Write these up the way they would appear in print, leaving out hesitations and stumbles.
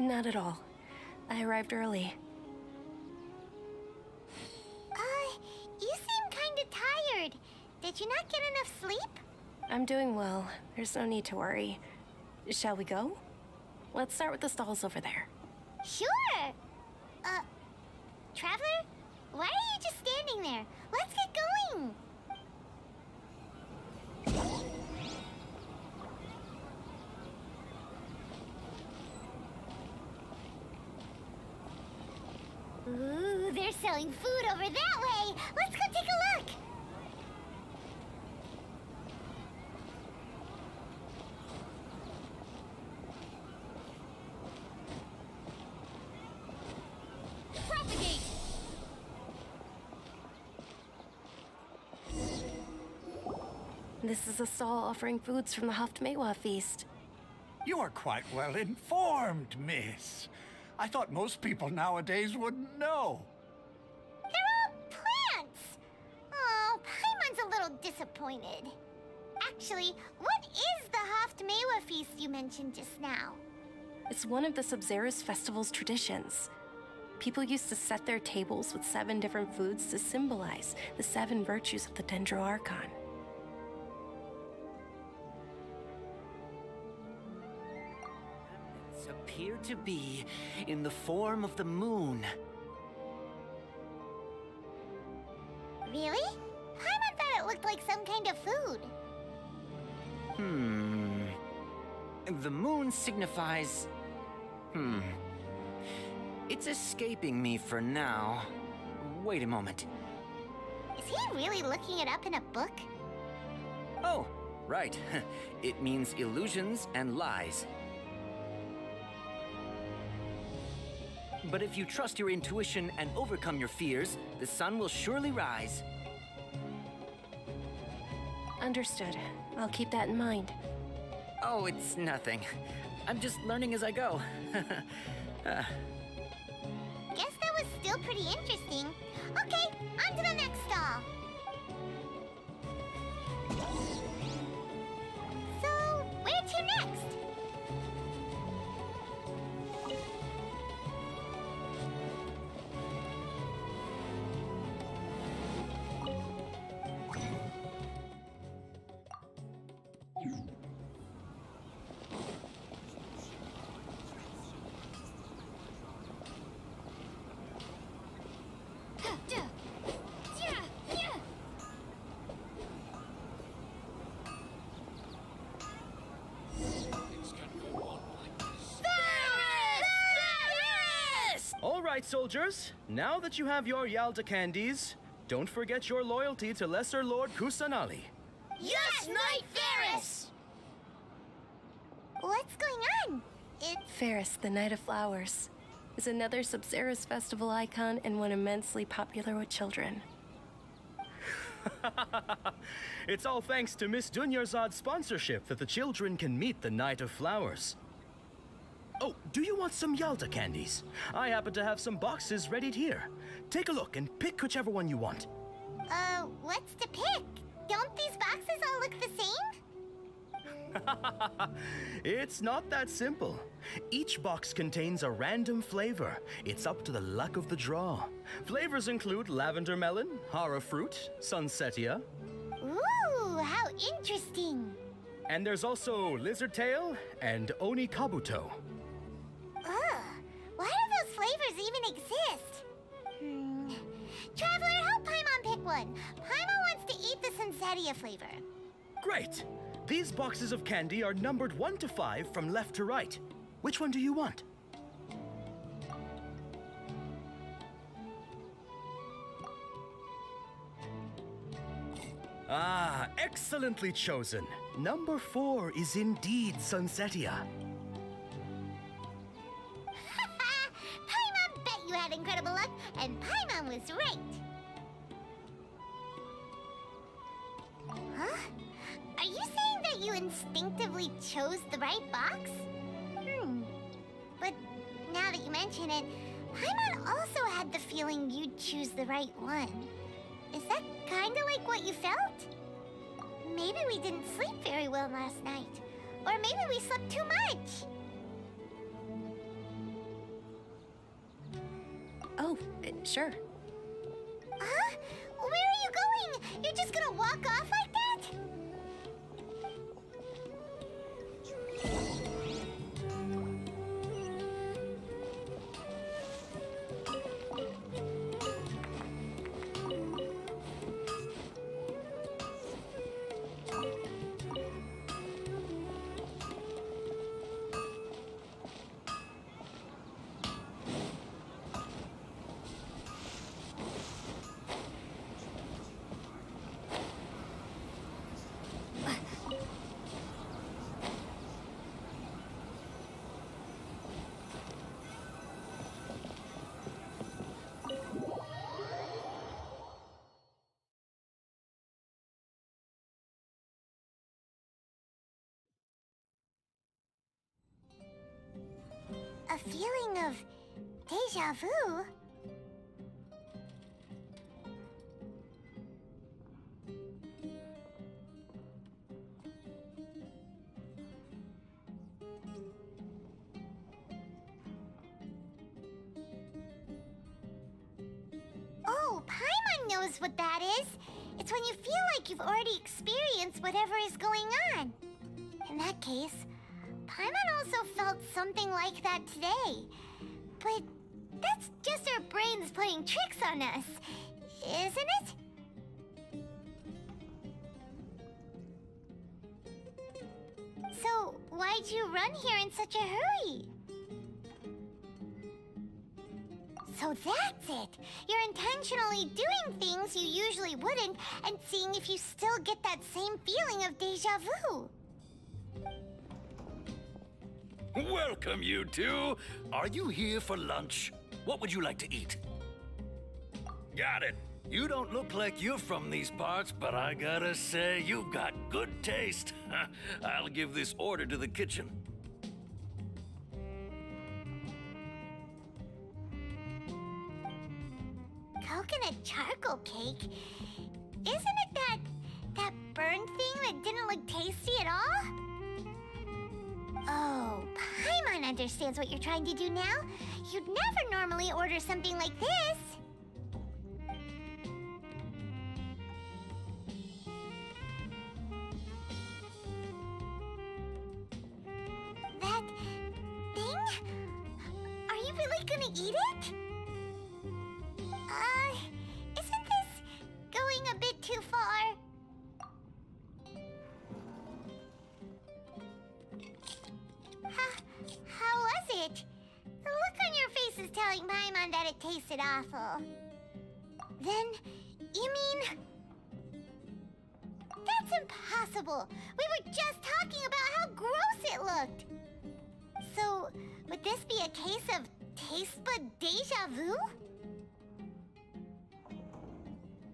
Not at all. I arrived early. You seem kinda tired. Did you not get enough sleep? I'm doing well. There's no need to worry. Shall we go? Let's start with the stalls over there. Sure! Traveler? Why are you just standing there? Let's get going! Ooh, they're selling food over that way! Let's go take a look! Propagate! This is a stall offering foods from the Haftmewa feast. You are quite well informed, miss. I thought most people nowadays wouldn't know. They're all plants! Oh, Paimon's a little disappointed. Actually, what is the Haftmewa feast you mentioned just now? It's one of the Sub-Zerus festival's traditions. People used to set their tables with 7 different foods to symbolize the 7 virtues of the Dendro Archon. Appear to be in the form of the moon. Really? Paimon thought it looked like some kind of food. The moon signifies... It's escaping me for now. Wait a moment. Is he really looking it up in a book? Oh, right. It means illusions and lies. But if you trust your intuition and overcome your fears, the sun will surely rise. Understood. I'll keep that in mind. Oh, it's nothing. I'm just learning as I go. Guess that was still pretty interesting. Okay, on to the next stall. So, where to next? All right, soldiers. Now that you have your Yalda candies, don't forget your loyalty to Lesser Lord Kusanali. Yes, Knight Ferris! What's going on? Ferris, the Knight of Flowers, is another Sub-Zerus festival icon and one immensely popular with children. It's all thanks to Miss Dunyarzad's sponsorship that the children can meet the Knight of Flowers. Oh, do you want some Yalda candies? I happen to have some boxes ready here. Take a look and pick whichever one you want. What's to pick? Don't these boxes all look the same? It's not that simple. Each box contains a random flavor. It's up to the luck of the draw. Flavors include lavender melon, hara fruit, sunsetia. Ooh, how interesting. And there's also lizard tail and oni kabuto. Ugh, why do those flavors even exist? Traveler, help Paimon pick one. Paimon wants to eat the sunsetia flavor. Great! These boxes of candy are numbered 1 to 5 from left to right. Which one do you want? Ah, excellently chosen. Number 4 is indeed sunsetia. Paimon bet you had incredible luck, and Paimon was right. Huh? Are you saying that you instinctively chose the right box? But now that you mention it, Paimon also had the feeling you'd choose the right one. Is that kinda like what you felt? Maybe we didn't sleep very well last night. Or maybe we slept too much. Oh, sure. Huh? Where are you going? You're just gonna walk off like that? A feeling of deja vu? Oh, Paimon knows what that is. It's when you feel like you've already experienced whatever is going on. In that case, Paimon also felt something like that today. But that's just our brains playing tricks on us, isn't it? So, why'd you run here in such a hurry? So that's it! You're intentionally doing things you usually wouldn't and seeing if you still get that same feeling of deja vu. Welcome, you two. Are you here for lunch? What would you like to eat? Got it. You don't look like you're from these parts, but I gotta say, you've got good taste. I'll give this order to the kitchen. Coconut charcoal cake? Isn't it that burned thing that didn't look tasty at all? Oh, Paimon understands what you're trying to do now. You'd never normally order something like this. That thing? Are you really gonna eat it? Isn't this going a bit too far? How was it? The look on your face is telling Paimon that it tasted awful. Then, you mean... That's impossible! We were just talking about how gross it looked! So, would this be a case of taste bud deja vu?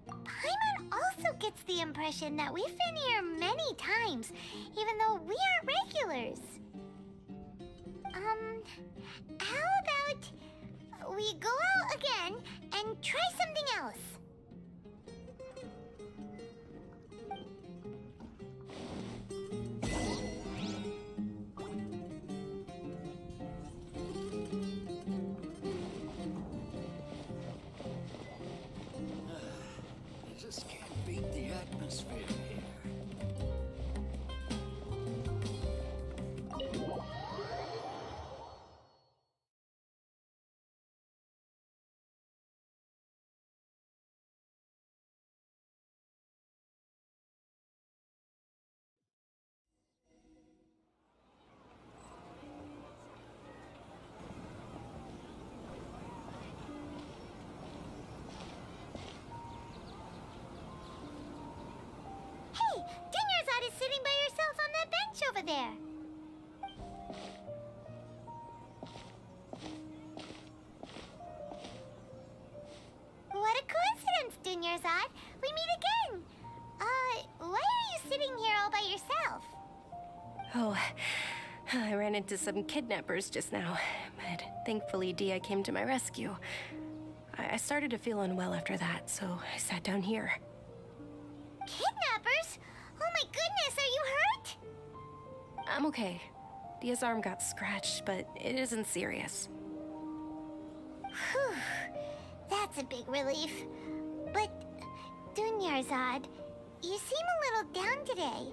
Paimon also gets the impression that we've been here many times, even though we aren't regulars. How about we go out again and try something else? I just can't beat the atmosphere here. Hey, Dinnersot is sitting by herself on that bench over there. What a coincidence, Dinnersot. We meet again. Why are you sitting here all by yourself? Oh, I ran into some kidnappers just now, but thankfully Dia came to my rescue. I started to feel unwell after that, so I sat down here. Kidnappers? Oh my goodness, are you hurt? I'm okay. Dia's arm got scratched, but it isn't serious. Whew. that's a big relief. But, Dunyarzad, you seem a little down today.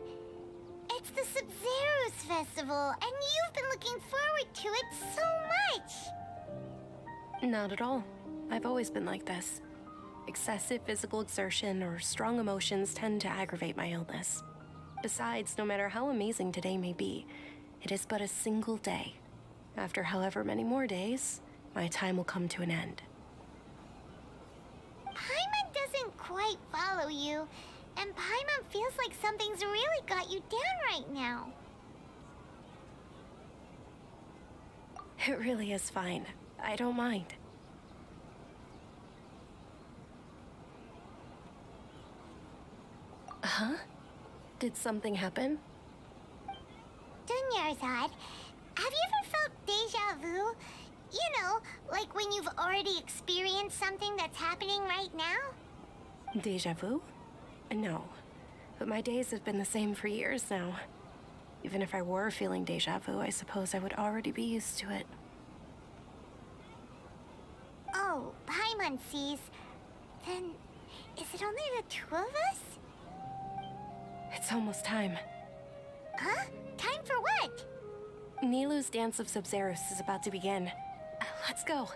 It's the Sub-Zero's festival, and you've been looking forward to it so much. Not at all. I've always been like this. Excessive physical exertion or strong emotions tend to aggravate my illness. Besides, no matter how amazing today may be, it is but a single day. After however many more days, my time will come to an end. Paimon doesn't quite follow you, and Paimon feels like something's really got you down right now. It really is fine. I don't mind. Huh? Did something happen? Dunyarzad, have you ever felt deja vu? You know, like when you've already experienced something that's happening right now? Deja vu? No. But my days have been the same for years now. Even if I were feeling deja vu, I suppose I would already be used to it. Oh, Paimon sees. Then, is it only the two of us? It's almost time. Huh? Time for what? Nilou's Dance of Sub-Zeros is about to begin. Let's go.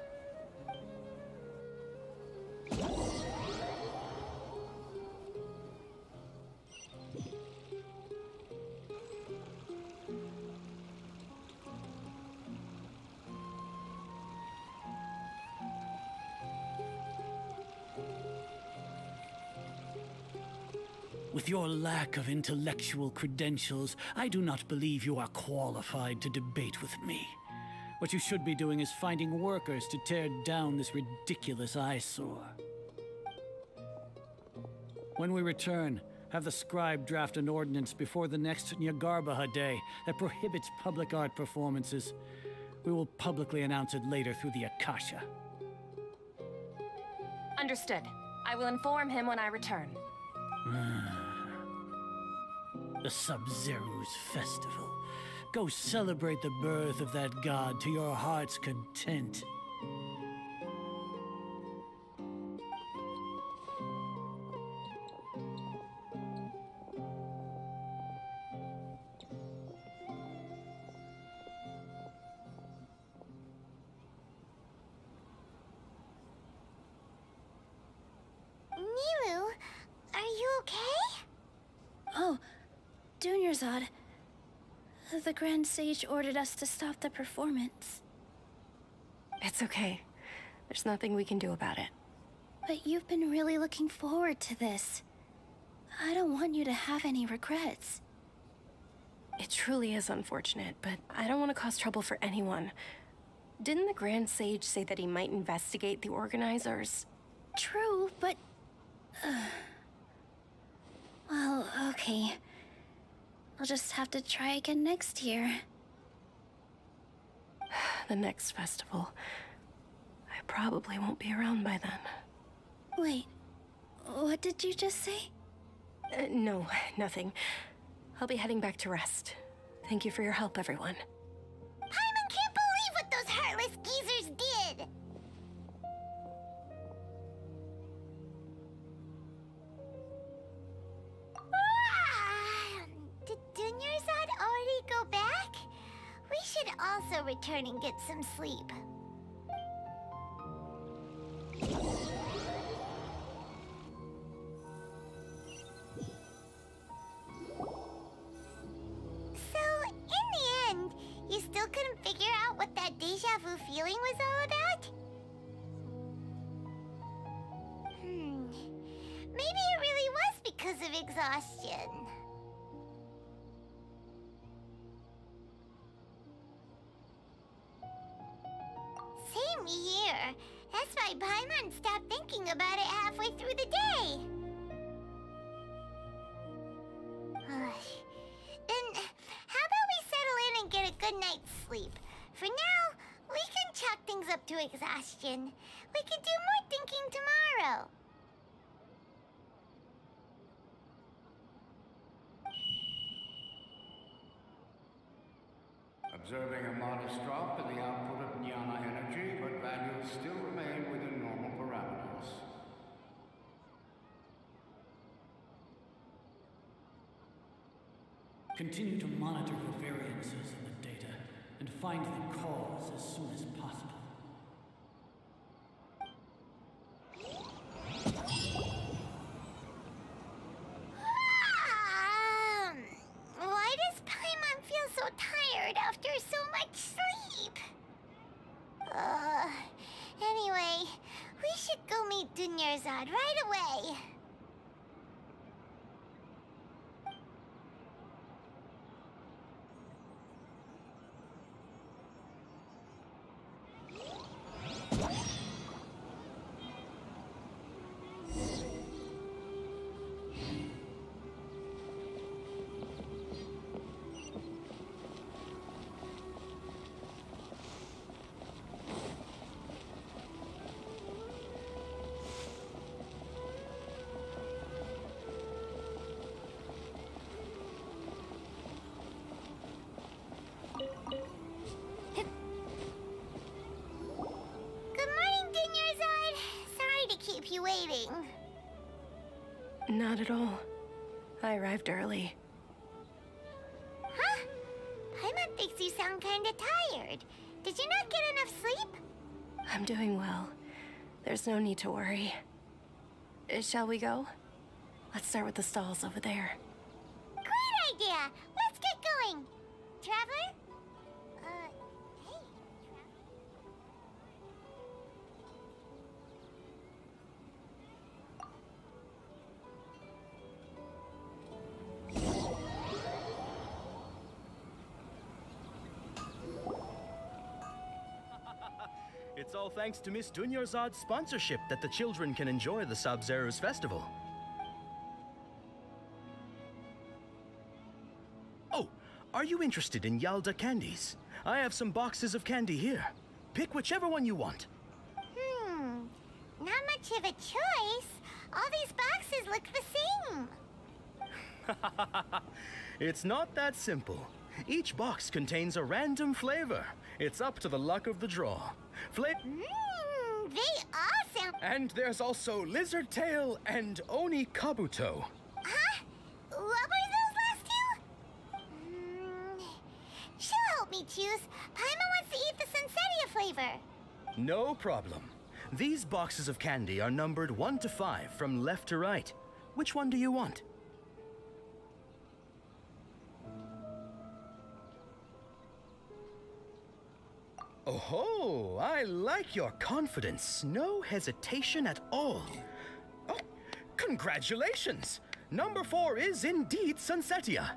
With your lack of intellectual credentials, I do not believe you are qualified to debate with me. What you should be doing is finding workers to tear down this ridiculous eyesore. When we return, have the scribe draft an ordinance before the next Nyagarbha Day that prohibits public art performances. We will publicly announce it later through the Akasha. Understood. I will inform him when I return. The Sub-Zero's festival. Go celebrate the birth of that god to your heart's content. Nilou, are you okay? Oh, Dunyarzad. The Grand Sage ordered us to stop the performance. It's okay. There's nothing we can do about it. But you've been really looking forward to this. I don't want you to have any regrets. It truly is unfortunate, but I don't want to cause trouble for anyone. Didn't the Grand Sage say that he might investigate the organizers? True, but... Well, okay. I'll just have to try again next year. The next festival. I probably won't be around by then. Wait, what did you just say? No, nothing. I'll be heading back to rest. Thank you for your help, everyone. Paimon can't believe what those heartless geezers did! Did Dunyarzad already go back? We should also return and get some sleep. So, in the end, you still couldn't figure out what that deja vu feeling was all about? Maybe it really was because of exhaustion. Same here. That's why Paimon stopped thinking about it halfway through the day. Then, how about we settle in and get a good night's sleep? For now, we can chalk things up to exhaustion. We can do more thinking tomorrow. Observing a modest drop in the output of jnana energy, but values still remain within normal parameters. Continue to monitor for variances in the data and find the cause as soon as possible. Why does Paimon feel so tired after so much sleep? Anyway, we should go meet Dunyarzad right away. You waiting? Not at all. I arrived early. Huh? Paimon thinks you sound kinda tired. Did you not get enough sleep? I'm doing well. There's no need to worry. Shall we go? Let's start with the stalls over there. Great idea! Let's get going! Traveler? Hey. It's all thanks to Miss Dunyarzad's sponsorship that the children can enjoy the Sub-Zero's festival. Oh, are you interested in Yalda candies? I have some boxes of candy here. Pick whichever one you want. Not much of a choice. All these boxes look the same. It's not that simple. Each box contains a random flavor. It's up to the luck of the draw. They all sound... And there's also Lizard Tail and Oni Kabuto. Huh? What were those last two? She'll help me choose. Paimon wants to eat the Sunsetia flavor. No problem. These boxes of candy are numbered 1 to 5 from left to right. Which one do you want? Oh, I like your confidence. No hesitation at all. Oh, congratulations! Number 4 is indeed Sunsetia.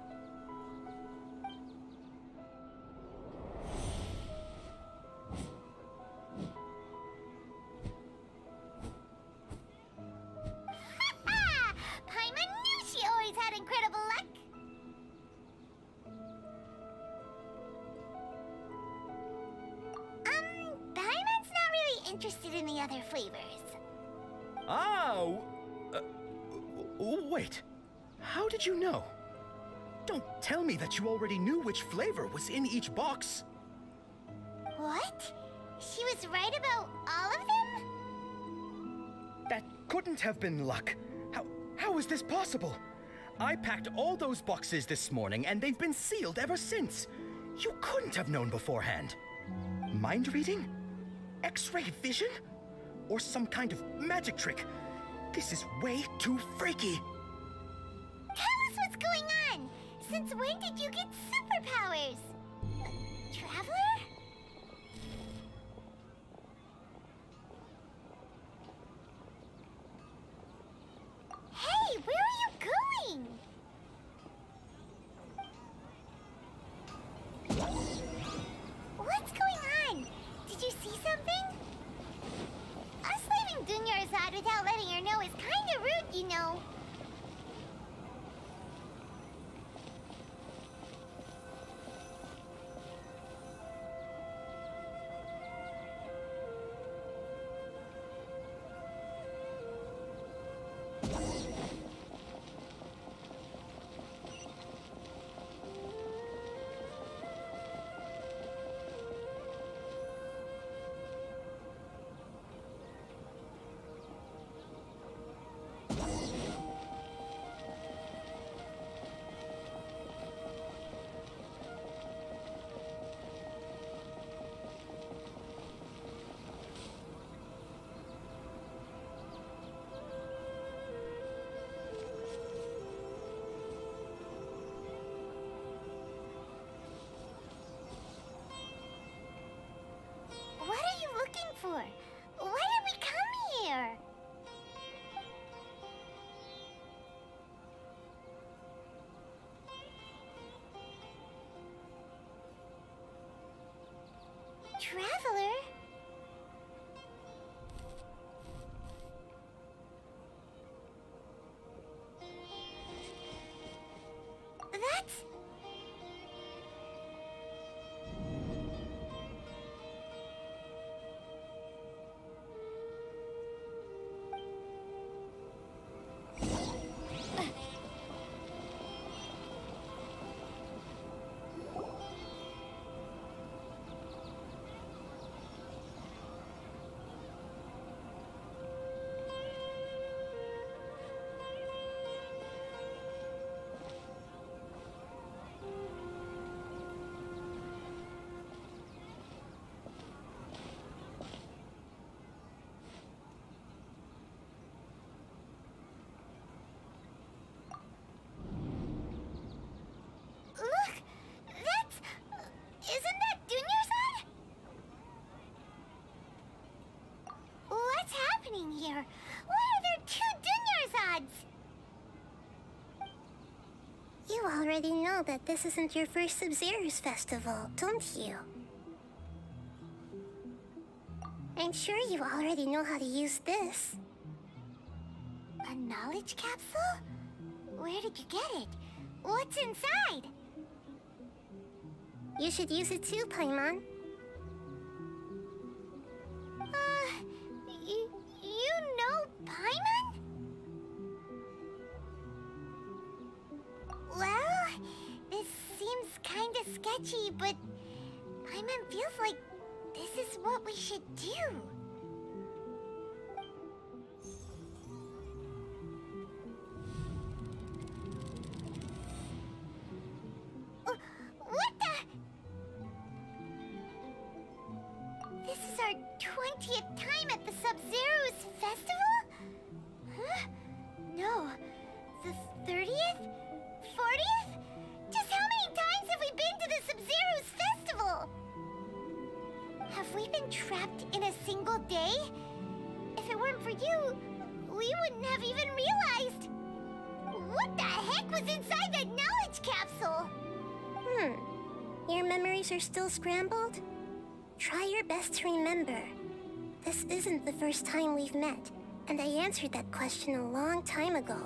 Paimon knew she always had incredible luck. Paimon's not really interested in the other flavors. Wait. How did you know? Don't tell me that you already knew which flavor was in each box. What? She was right about all of them? That couldn't have been luck. How is this possible? I packed all those boxes this morning and they've been sealed ever since. You couldn't have known beforehand. Mind reading? X-ray vision? Or some kind of magic trick? This is way too freaky. Tell us what's going on! Since when did you get superpowers? Traveler? Hey, where are you going? What's going on? Did you see something? Us leaving Dunyarzad without letting her know is kinda rude, you know. Look! That's... Isn't that Dunyarzad? What's happening here? Why are there two Dunyarzads? You already know that this isn't your first Sub-Zero's festival, don't you? I'm sure you already know how to use this. A knowledge capsule? Where did you get it? What's inside? You should use it too, Paimon. You know Paimon? Well, this seems kinda sketchy, but Paimon feels like this is what we should do. What the? This is our 20th time at the Sub-Zero's festival? Huh? No. The 30th? 40th? Just how many times have we been to the Sub-Zero's festival? Have we been trapped in a single day? If it weren't for you, we wouldn't have even realized. What the heck was inside that knowledge capsule? Your memories are still scrambled? Try your best to remember. This isn't the first time we've met, and I answered that question a long time ago.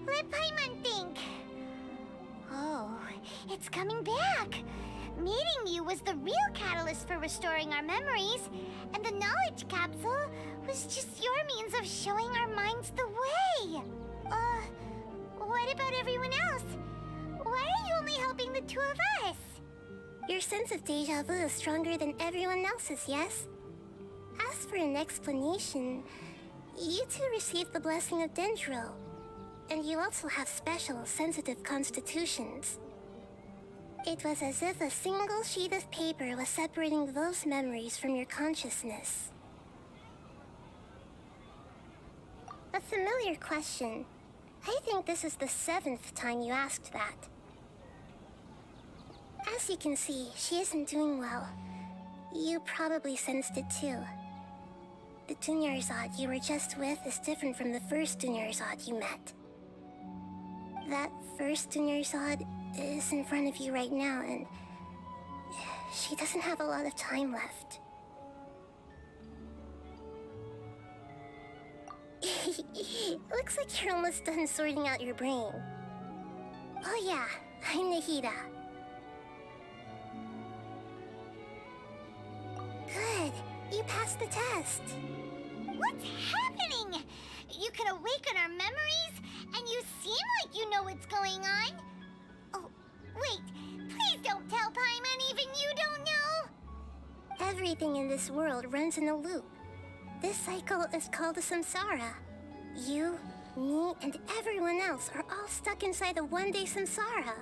Let Paimon think. Oh, it's coming back. Meeting you was the real catalyst for restoring our memories, and the knowledge capsule was just your means of showing our minds the way. What about everyone else? Why are you only helping the two of us? Your sense of deja vu is stronger than everyone else's, yes? As for an explanation, you two received the blessing of Dendro, and you also have special, sensitive constitutions. It was as if a single sheet of paper was separating those memories from your consciousness. A familiar question. I think this is the 7th time you asked that. As you can see, she isn't doing well. You probably sensed it too. The Dunyarzad you were just with is different from the first Dunyarzad you met. That first Dunyarzad is in front of you right now, and she doesn't have a lot of time left. Looks like you're almost done sorting out your brain. Oh yeah, I'm Nahida. Good, you passed the test. What's happening? You can awaken our memories, and you seem like you know what's going on. Oh, wait, please don't tell Paimon even you don't know. Everything in this world runs in a loop. This cycle is called a samsara. You, me, and everyone else are all stuck inside a one-day samsara.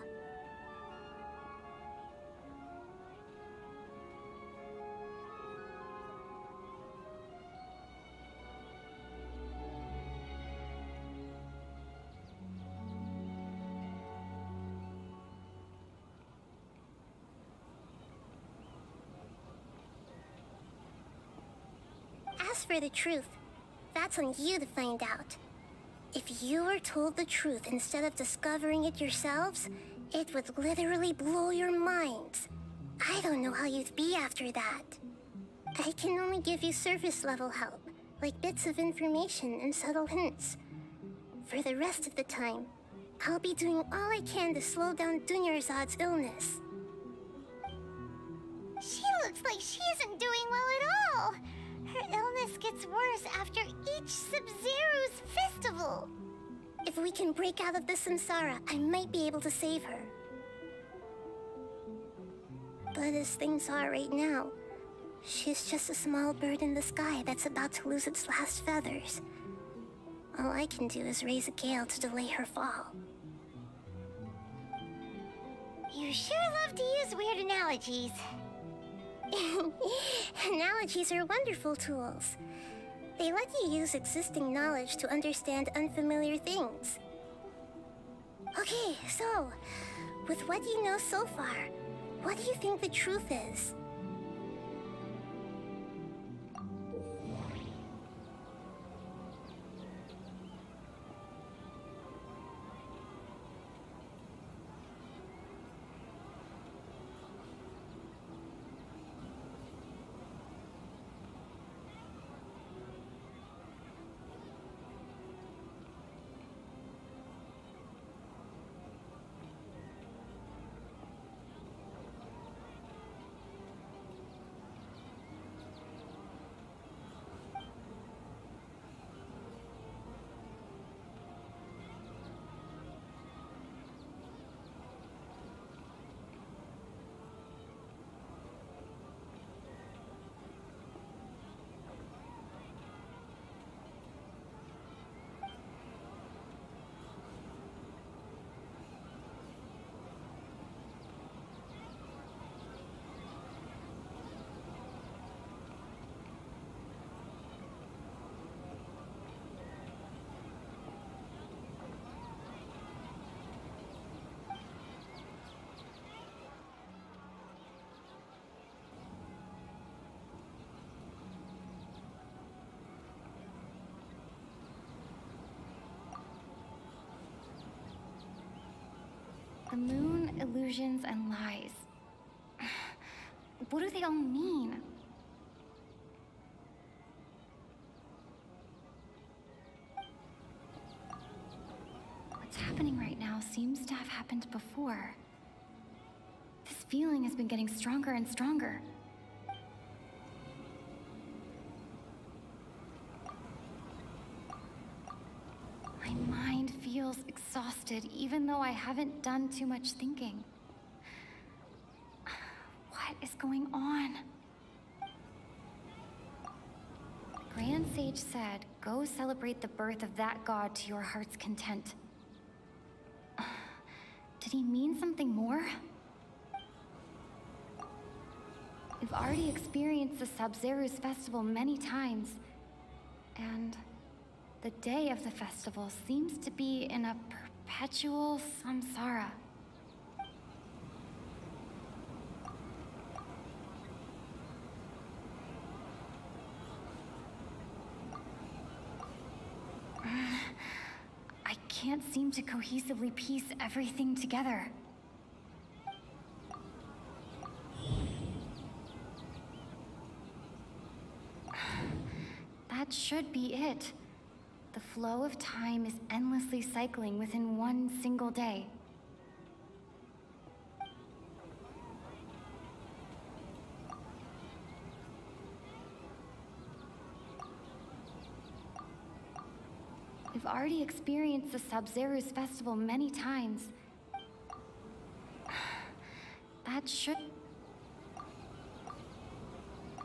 As for the truth, that's on you to find out. If you were told the truth instead of discovering it yourselves, it would literally blow your minds. I don't know how you'd be after that. I can only give you surface level help, like bits of information and subtle hints. For the rest of the time, I'll be doing all I can to slow down Dunyarzad's illness. She looks like she isn't doing well at all. Her illness gets worse after each Sub-Zero's festival. If we can break out of the samsara, I might be able to save her. But as things are right now, she's just a small bird in the sky that's about to lose its last feathers. All I can do is raise a gale to delay her fall. You sure love to use weird analogies. Analogies are wonderful tools. They let you use existing knowledge to understand unfamiliar things. Okay, so, with what you know so far, what do you think the truth is? The moon, illusions, and lies. What do they all mean? What's happening right now seems to have happened before. This feeling has been getting stronger and stronger. My mind feels exhausted, even though I haven't done too much thinking. What is going on? The Grand Sage said, go celebrate the birth of that god to your heart's content. Did he mean something more? We've already experienced the Sub-Zero's festival many times, and the day of the festival seems to be in a perpetual samsara. I can't seem to cohesively piece everything together. That should be it. The flow of time is endlessly cycling within one single day. We've already experienced the Sub-Zero's festival many times. That should...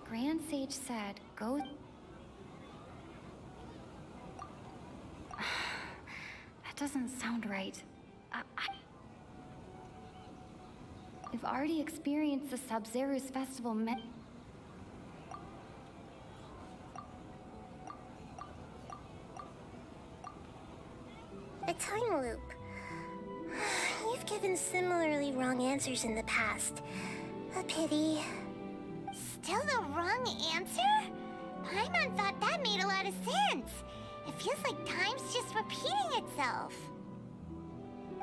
Grand Sage said, go... That doesn't sound right. We've already experienced the Sub-Zero's festival A time loop. You've given similarly wrong answers in the past. A pity. Still the wrong answer? Paimon thought that made a lot of sense. It feels like time's just repeating itself.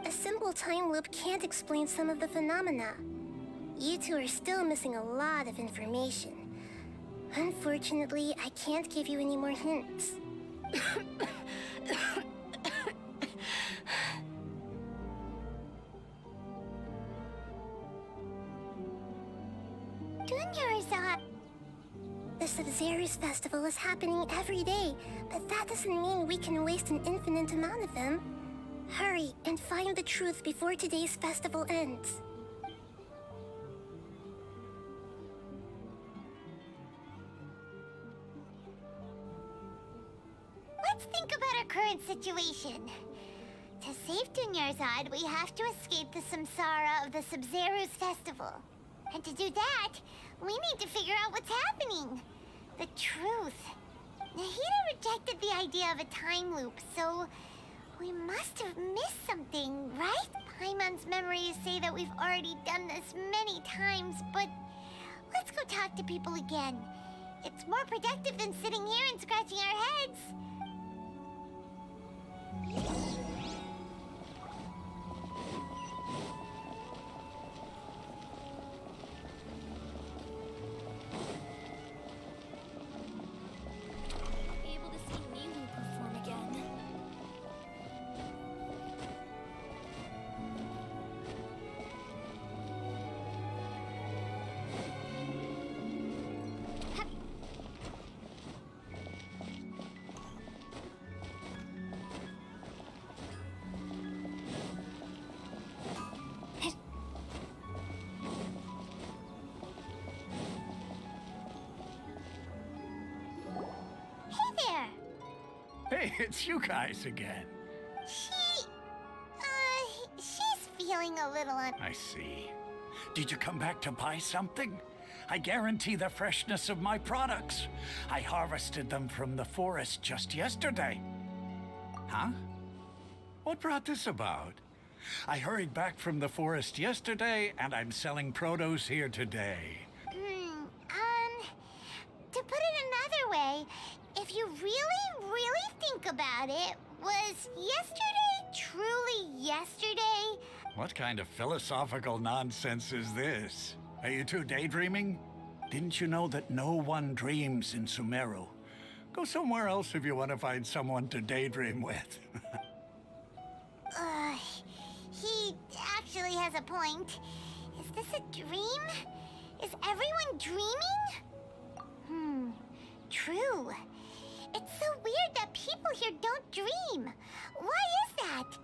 A simple time loop can't explain some of the phenomena. You two are still missing a lot of information. Unfortunately, I can't give you any more hints. The Sub-Zero's festival is happening every day, but that doesn't mean we can waste an infinite amount of them. Hurry and find the truth before today's festival ends. Let's think about our current situation. To save Dunyarzad, we have to escape the samsara of the Sub-Zero's festival. And to do that, we need to figure out what's happening. The truth. Nahida rejected the idea of a time loop, so we must have missed something, right? Paimon's memories say that we've already done this many times, but let's go talk to people again. It's more productive than sitting here and scratching our heads. Able to see Milu perform again. Hey there! Hey, it's you guys again. She's feeling a little I see. Did you come back to buy something? I guarantee the freshness of my products. I harvested them from the forest just yesterday. Huh? What brought this about? I hurried back from the forest yesterday, and I'm selling produce here today. To put it another way, if you really think about it, was yesterday truly yesterday? What kind of philosophical nonsense is this? Are you two daydreaming? Didn't you know that no one dreams in Sumeru? Go somewhere else if you want to find someone to daydream with. He actually has a point. Is this a dream? Is everyone dreaming? True. It's so weird that people here don't dream. Why is that?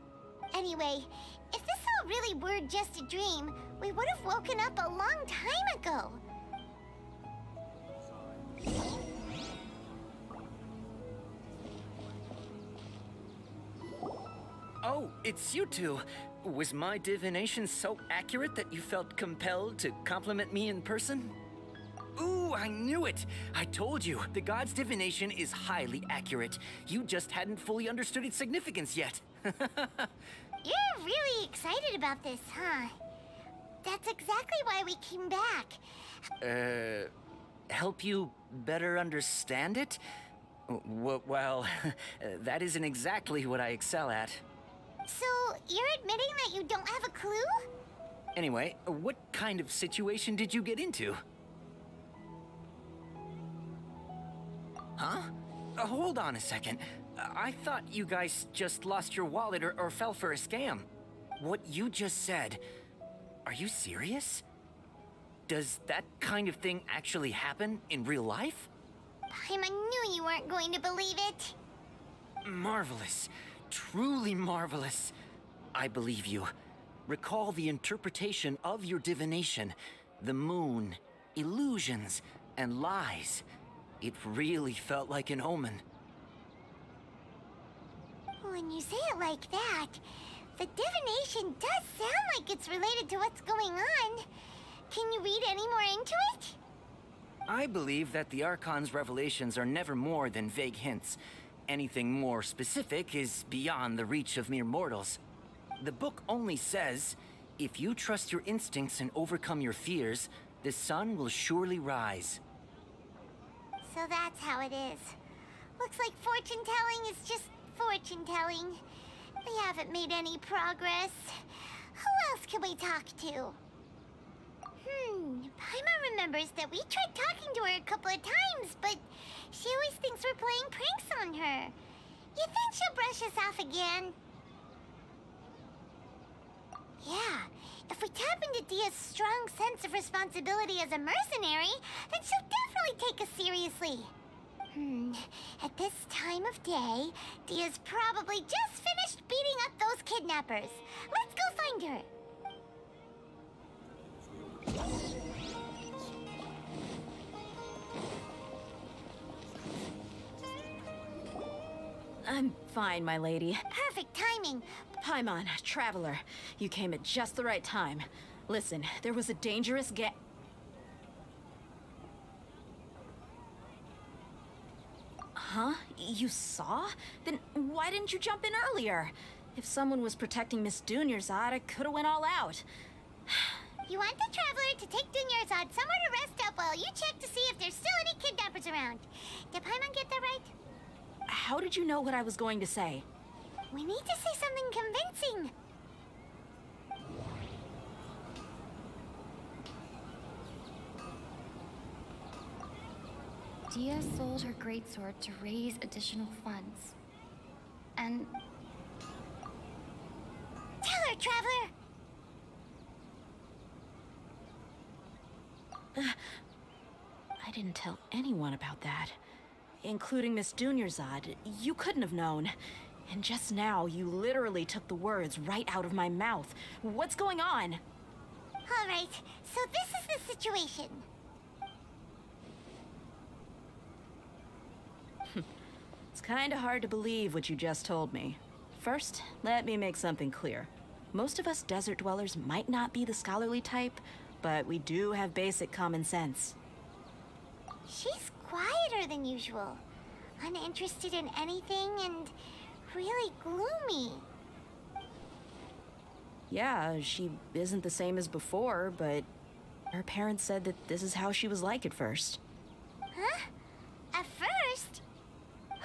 Anyway, if this all really were just a dream, we would have woken up a long time ago. Oh, it's you two. Was my divination so accurate that you felt compelled to compliment me in person? Ooh, I knew it! I told you, the god's divination is highly accurate. You just hadn't fully understood its significance yet. You're really excited about this, huh? That's exactly why we came back. Help you better understand it? Well, that isn't exactly what I excel at. So, you're admitting that you don't have a clue? Anyway, what kind of situation did you get into? Huh? Hold on a second. I thought you guys just lost your wallet or fell for a scam. What you just said, are you serious? Does that kind of thing actually happen in real life? Paimon knew you weren't going to believe it. Marvelous. Truly marvelous. I believe you. Recall the interpretation of your divination. The moon, illusions, and lies. It really felt like an omen. When you say it like that, the divination does sound like it's related to what's going on. Can you read any more into it? I believe that the Archon's revelations are never more than vague hints. Anything more specific is beyond the reach of mere mortals. The book only says, if you trust your instincts and overcome your fears, the sun will surely rise. So that's how it is. Looks like fortune-telling is just fortune-telling. We haven't made any progress. Who else can we talk to? Paimon remembers that we tried talking to her a couple of times, but she always thinks we're playing pranks on her. You think she'll brush us off again? Yeah, if we tap into Dia's strong sense of responsibility as a mercenary, then she'll definitely take us seriously. At this time of day, Dia's probably just finished beating up those kidnappers. Let's go find her. I'm fine, my lady. Perfect timing. Paimon, traveler, you came at just the right time. Listen, there was a dangerous Huh? You saw? Then why didn't you jump in earlier? If someone was protecting Miss Dunyarzad, I could have went all out. You want the traveler to take Dunyarzad somewhere to rest up while you check to see if there's still any kidnappers around. Did Paimon get that right? How did you know what I was going to say? We need to say something convincing. Dia sold her greatsword to raise additional funds. And Tell her, traveler! I didn't tell anyone about that. Including Miss Dunyarzad. You couldn't have known. And just now, you literally took the words right out of my mouth. What's going on? All right, so this is the situation. It's kinda hard to believe what you just told me. First, let me make something clear. Most of us desert dwellers might not be the scholarly type, but we do have basic common sense. She's quieter than usual, uninterested in anything, and really gloomy. Yeah, she isn't the same as before, but her parents said that this is how she was like at first. Huh? At first?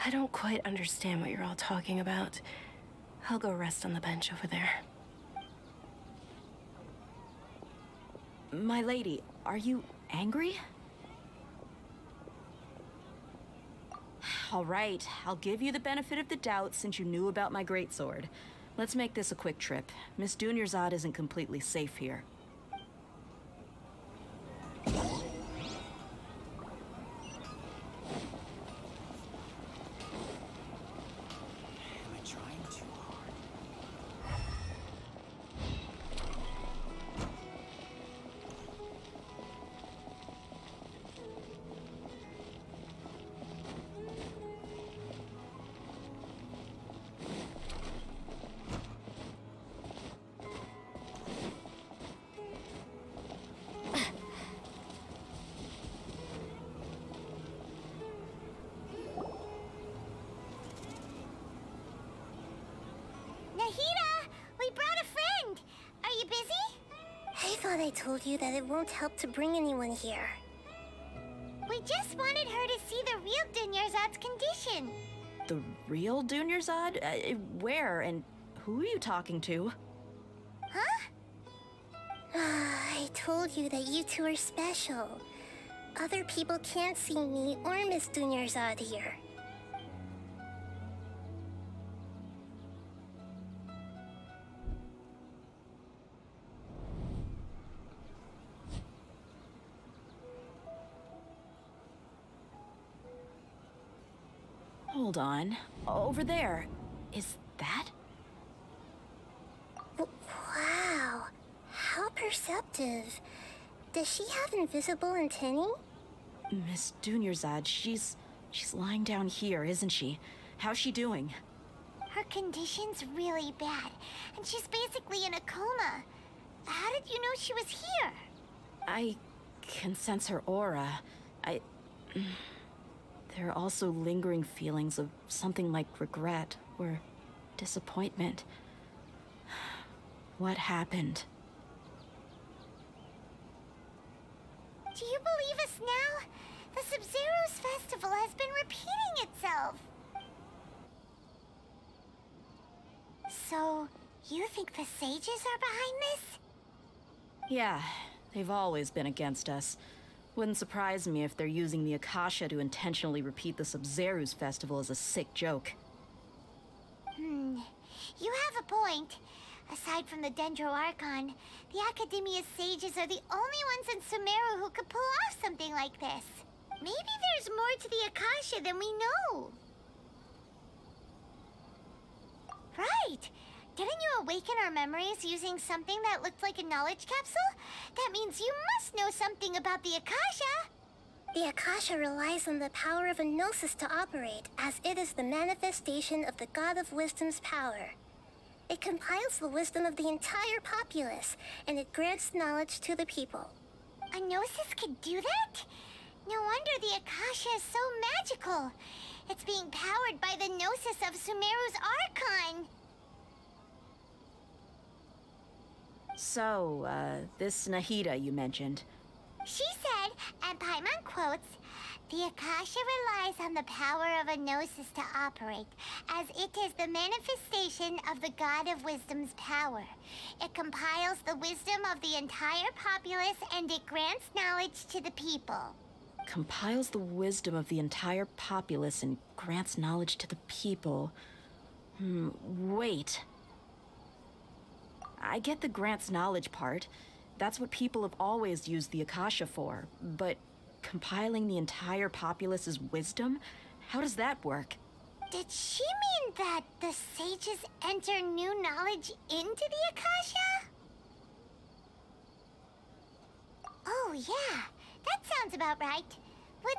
I don't quite understand what you're all talking about. I'll go rest on the bench over there. My lady, are you angry? All right, I'll give you the benefit of the doubt since you knew about my greatsword. Let's make this a quick trip. Miss Dunyarzad isn't completely safe here. Nahida, we brought a friend. Are you busy? I thought I told you that it won't help to bring anyone here. We just wanted her to see the real Dunyarzad's condition. The real Dunyarzad? Where and who are you talking to? Huh? I told you that you two are special. Other people can't see me or Miss Dunyarzad here. Hold on. Over there. Is that? Wow, how perceptive. Does she have invisible antennae? Miss Dunyarzad, she's lying down here, isn't she? How's she doing? Her condition's really bad, and she's basically in a coma. How did you know she was here? I can sense her aura. There are also lingering feelings of something like regret or disappointment. What happened? Do you believe us now? The Sub-Zero's festival has been repeating itself. So, you think the sages are behind this? Yeah, they've always been against us. Wouldn't surprise me if they're using the Akasha to intentionally repeat the Sub-Zero's festival as a sick joke. You have a point. Aside from the Dendro Archon, the Academia's sages are the only ones in Sumeru who could pull off something like this. Maybe there's more to the Akasha than we know. Right! Didn't you awaken our memories using something that looked like a knowledge capsule? That means you must know something about the Akasha! The Akasha relies on the power of a gnosis to operate, as it is the manifestation of the God of Wisdom's power. It compiles the wisdom of the entire populace, and it grants knowledge to the people. A gnosis could do that? No wonder the Akasha is so magical. It's being powered by the gnosis of Sumeru's Archon. So, this Nahida you mentioned. She said, and Paimon quotes, "The Akasha relies on the power of a gnosis to operate, as it is the manifestation of the God of Wisdom's power. It compiles the wisdom of the entire populace and it grants knowledge to the people." Compiles the wisdom of the entire populace and grants knowledge to the people. Wait. I get the grants knowledge part. That's what people have always used the Akasha for. But compiling the entire populace's wisdom? How does that work? Did she mean that the sages enter new knowledge into the Akasha? Oh, yeah. That sounds about right. What?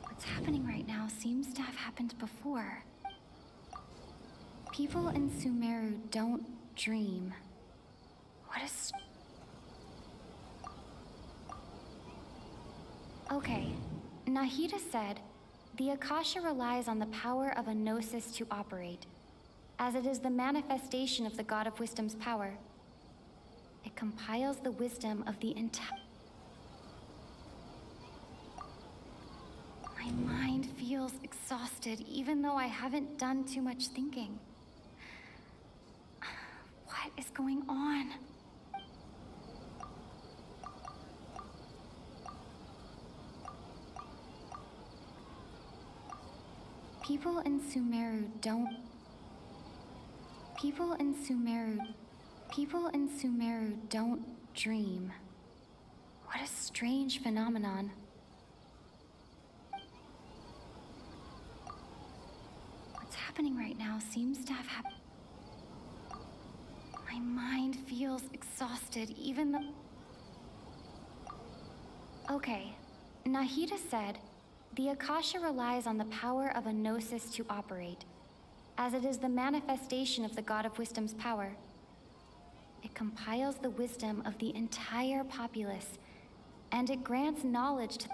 What's happening right now seems to have happened before. People in Sumeru don't dream. What is... Okay, Nahida said, "The Akasha relies on the power of a gnosis to operate, as it is the manifestation of the God of Wisdom's power. It compiles the wisdom of the entire..." My mind feels exhausted, even though I haven't done too much thinking. What is going on? People in Sumeru don't... People in Sumeru don't dream. What a strange phenomenon. What's happening right now seems to have happened. My mind feels exhausted, even though... Okay, Nahida said, "The Akasha relies on the power of a gnosis to operate, as it is the manifestation of the God of Wisdom's power. It compiles the wisdom of the entire populace, and it grants knowledge to..."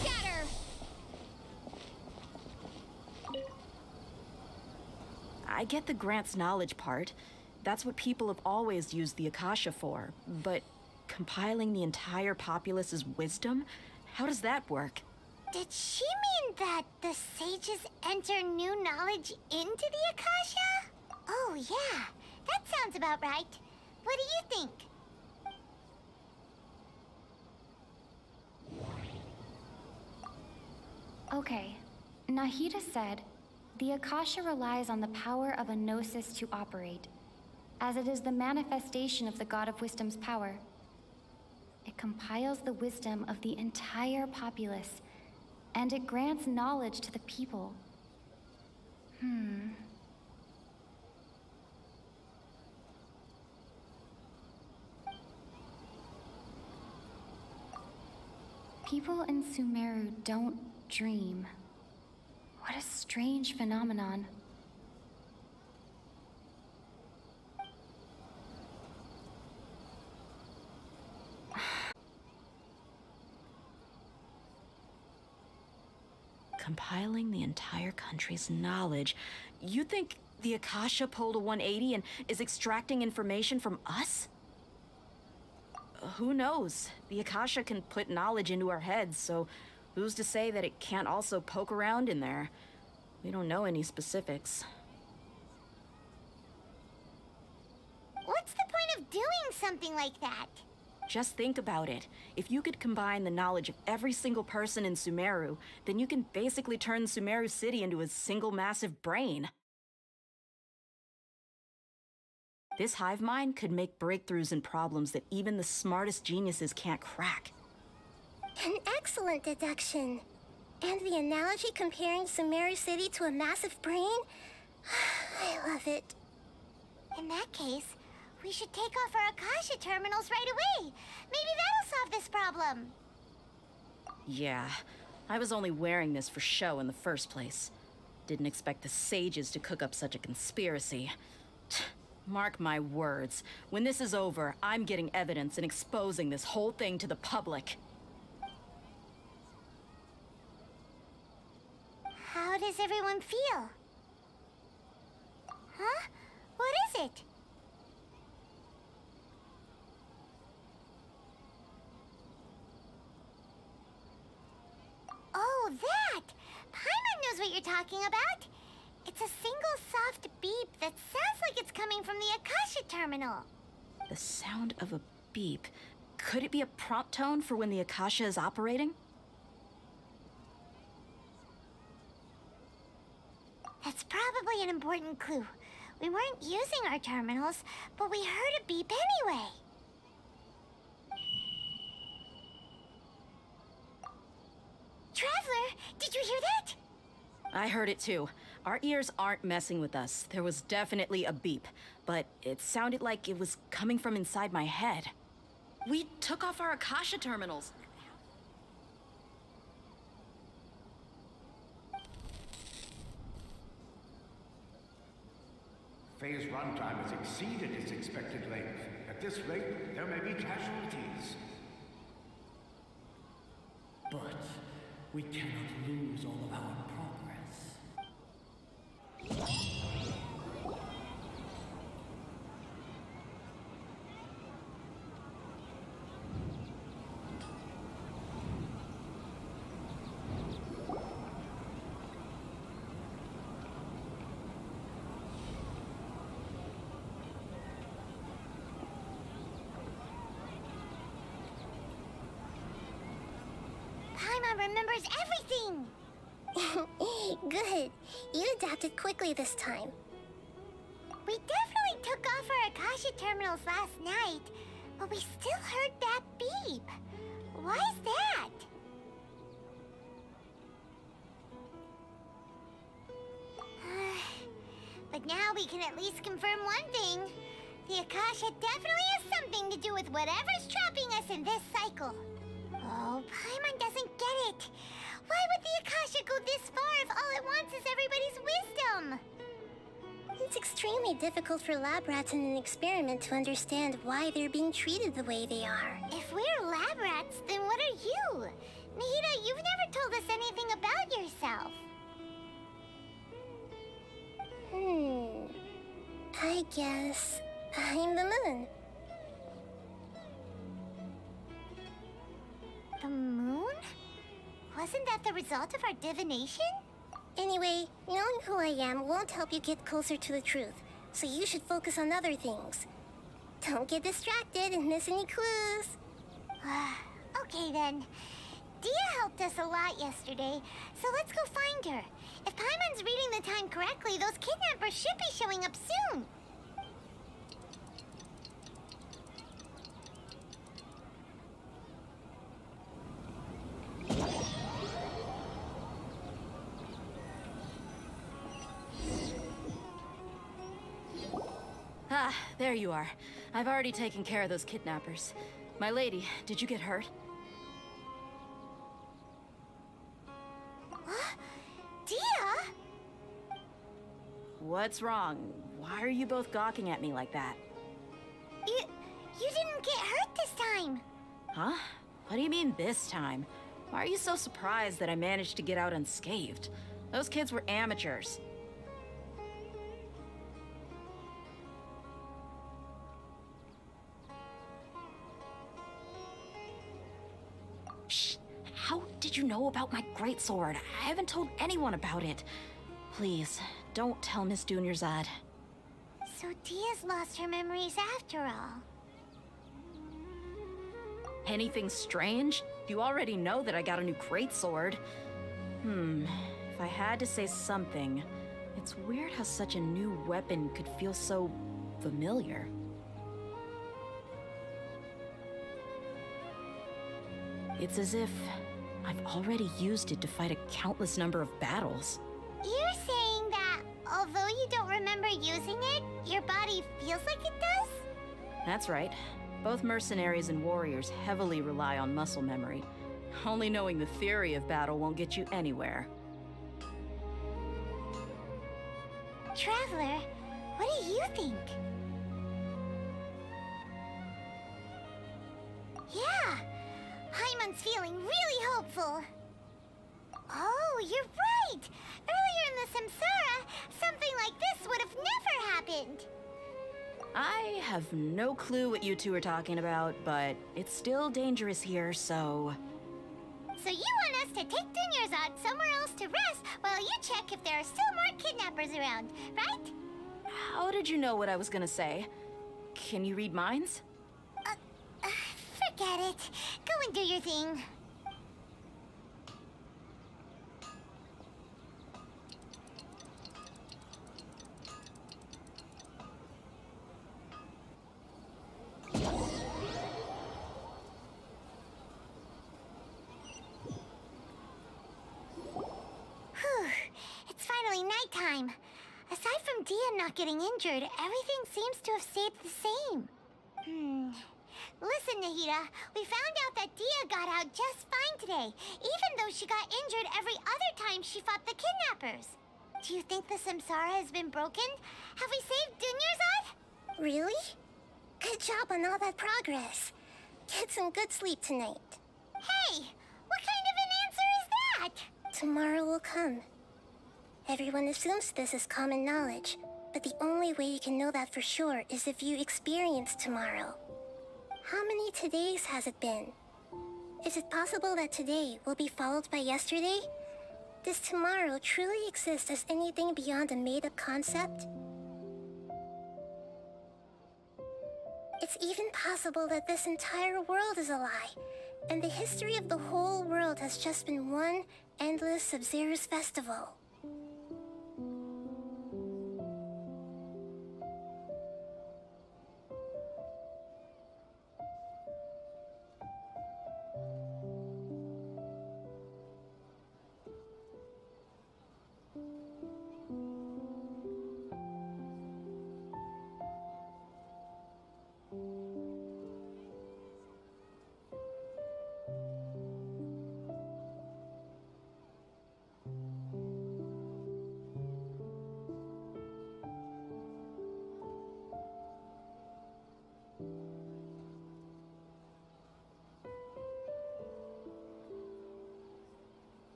Scatter! I get the grants knowledge part. That's what people have always used the Akasha for. But compiling the entire populace's wisdom? How does that work? Did she mean that the sages enter new knowledge into the Akasha? Oh, yeah. That sounds about right. What do you think? Okay, Nahida said, "The Akasha relies on the power of a gnosis to operate, as it is the manifestation of the God of Wisdom's power. It compiles the wisdom of the entire populace, and it grants knowledge to the people." People in Sumeru don't dream. What a strange phenomenon. Compiling the entire country's knowledge. You think the Akasha pulled a 180 and is extracting information from us? Who knows? The Akasha can put knowledge into our heads, so Who's to say that it can't also poke around in there? We don't know any specifics. What's the point of doing something like that? Just think about it. If you could combine the knowledge of every single person in Sumeru, then you can basically turn Sumeru City into a single massive brain. This hive mind could make breakthroughs in problems that even the smartest geniuses can't crack. An excellent deduction. And the analogy comparing Sumeru City to a massive brain? I love it. In that case, we should take off our Akasha terminals right away. Maybe that'll solve this problem. Yeah, I was only wearing this for show in the first place. Didn't expect the sages to cook up such a conspiracy. Mark my words, when this is over, I'm getting evidence and exposing this whole thing to the public. How does everyone feel? Huh? What is it? Oh, that! Paimon knows what you're talking about. It's a single soft beep that sounds like it's coming from the Akasha terminal. The sound of a beep. Could it be a prompt tone for when the Akasha is operating? That's probably an important clue. We weren't using our terminals, but we heard a beep anyway. Traveler, did you hear that? I heard it too. Our ears aren't messing with us. There was definitely a beep, but it sounded like it was coming from inside my head. We took off our Akasha terminals. Phase runtime has exceeded its expected length. At this rate, there may be casualties. But we cannot lose all of our progress. Paimon remembers everything! Good. You adapted quickly this time. We definitely took off our Akasha terminals last night, but we still heard that beep. Why is that? But now we can at least confirm one thing. The Akasha definitely has something to do with whatever's trapping us in this cycle. Oh, Paimon doesn't get it. Why would the Akasha go this far if all it wants is everybody's wisdom? It's extremely difficult for lab rats in an experiment to understand why they're being treated the way they are. If we're lab rats, then what are you? Nahida, you've never told us anything about yourself. I guess I'm the moon. The moon? Wasn't that the result of our divination? Anyway, knowing who I am won't help you get closer to the truth, so you should focus on other things. Don't get distracted and miss any clues. Okay then. Dia helped us a lot yesterday, so let's go find her. If Paimon's reading the time correctly, those kidnappers should be showing up soon. Ah, there you are. I've already taken care of those kidnappers. My lady, did you get hurt? Dia? What's wrong? Why are you both gawking at me like that? You didn't get hurt this time. Huh? What do you mean this time? Why are you so surprised that I managed to get out unscathed? Those kids were amateurs. Shh! How did did you know about my greatsword? I haven't told anyone about it. Please, don't tell Miss Dunyarzad. So Dia's lost her memories after all. Anything strange? You already know that I got a new greatsword. If I had to say something, it's weird how such a new weapon could feel so familiar. It's as if I've already used it to fight a countless number of battles. You're saying that although you don't remember using it, your body feels like it does? That's right. Both mercenaries and warriors heavily rely on muscle memory. Only knowing the theory of battle won't get you anywhere. Traveler, what do you think? Yeah, Paimon's feeling really hopeful. Oh, you're right! Earlier in the Samsara, something like this would have never happened. I have no clue what you two are talking about, but it's still dangerous here, so... So you want us to take Dunyarzad somewhere else to rest while you check if there are still more kidnappers around, right? How did you know what I was gonna say? Can you read minds? Forget it. Go and do your thing. It's finally nighttime. Aside from Dia not getting injured, everything seems to have stayed the same. Listen, Nahida, we found out that Dia got out just fine today, even though she got injured every other time she fought the kidnappers. Do you think the Samsara has been broken? Have we saved Dunyarzad? Really? Good job on all that progress. Get some good sleep tonight. Hey, what kind of an answer is that? Tomorrow will come. Everyone assumes this is common knowledge, but the only way you can know that for sure is if you experience tomorrow. How many todays has it been? Is it possible that today will be followed by yesterday? Does tomorrow truly exist as anything beyond a made-up concept? It's even possible that this entire world is a lie, and the history of the whole world has just been one endless Sub-Zero's festival.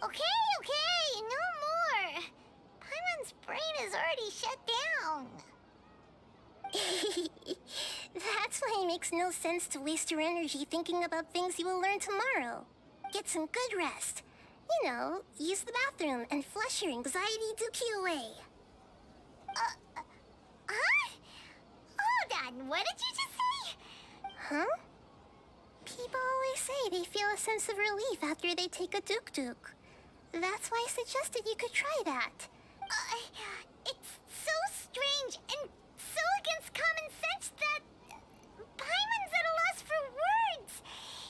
Okay, no more. Paimon's brain is already shut down. That's why it makes no sense to waste your energy thinking about things you will learn tomorrow. Get some good rest. You know, use the bathroom and flush your anxiety dookie away. Huh? Hold on, what did you just say? Huh? People always say they feel a sense of relief after they take a duk-duk. That's why I suggested you could try that. It's so strange and so against common sense that Paimon's at a loss for words.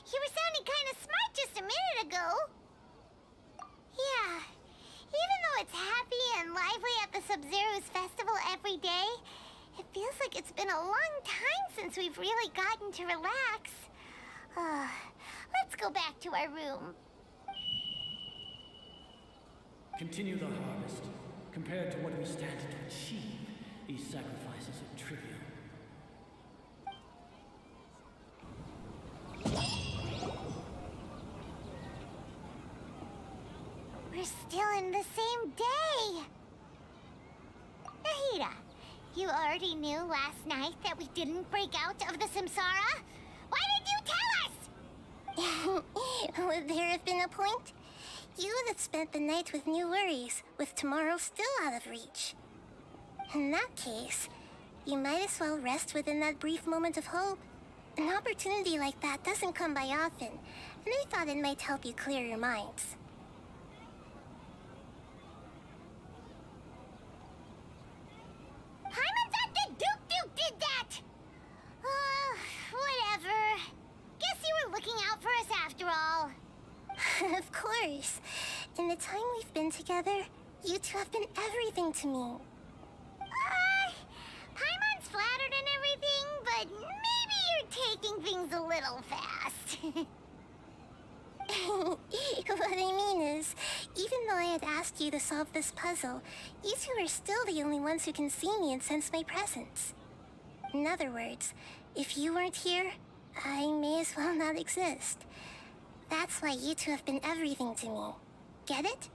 You were sounding kind of smart just a minute ago. Yeah, even though it's happy and lively at the Sub-Zero's festival every day, it feels like it's been a long time since we've really gotten to relax. Let's go back to our room. Continue the harvest. Compared to what we stand to achieve, these sacrifices are trivial. We're still in the same day! Nahida, you already knew last night that we didn't break out of the samsara? Why did you tell us? Would there have been a point? You would have spent the night with new worries, with tomorrow still out of reach. In that case, you might as well rest within that brief moment of hope. An opportunity like that doesn't come by often, and I thought it might help you clear your minds. Paimon thought the Duke did that! Whatever. Guess you were looking out for us after all. Of course. In the time we've been together, you two have been everything to me. Paimon's flattered and everything, but maybe you're taking things a little fast. What I mean is, even though I had asked you to solve this puzzle, you two are still the only ones who can see me and sense my presence. In other words, if you weren't here, I may as well not exist. That's why you two have been everything to me. Get it?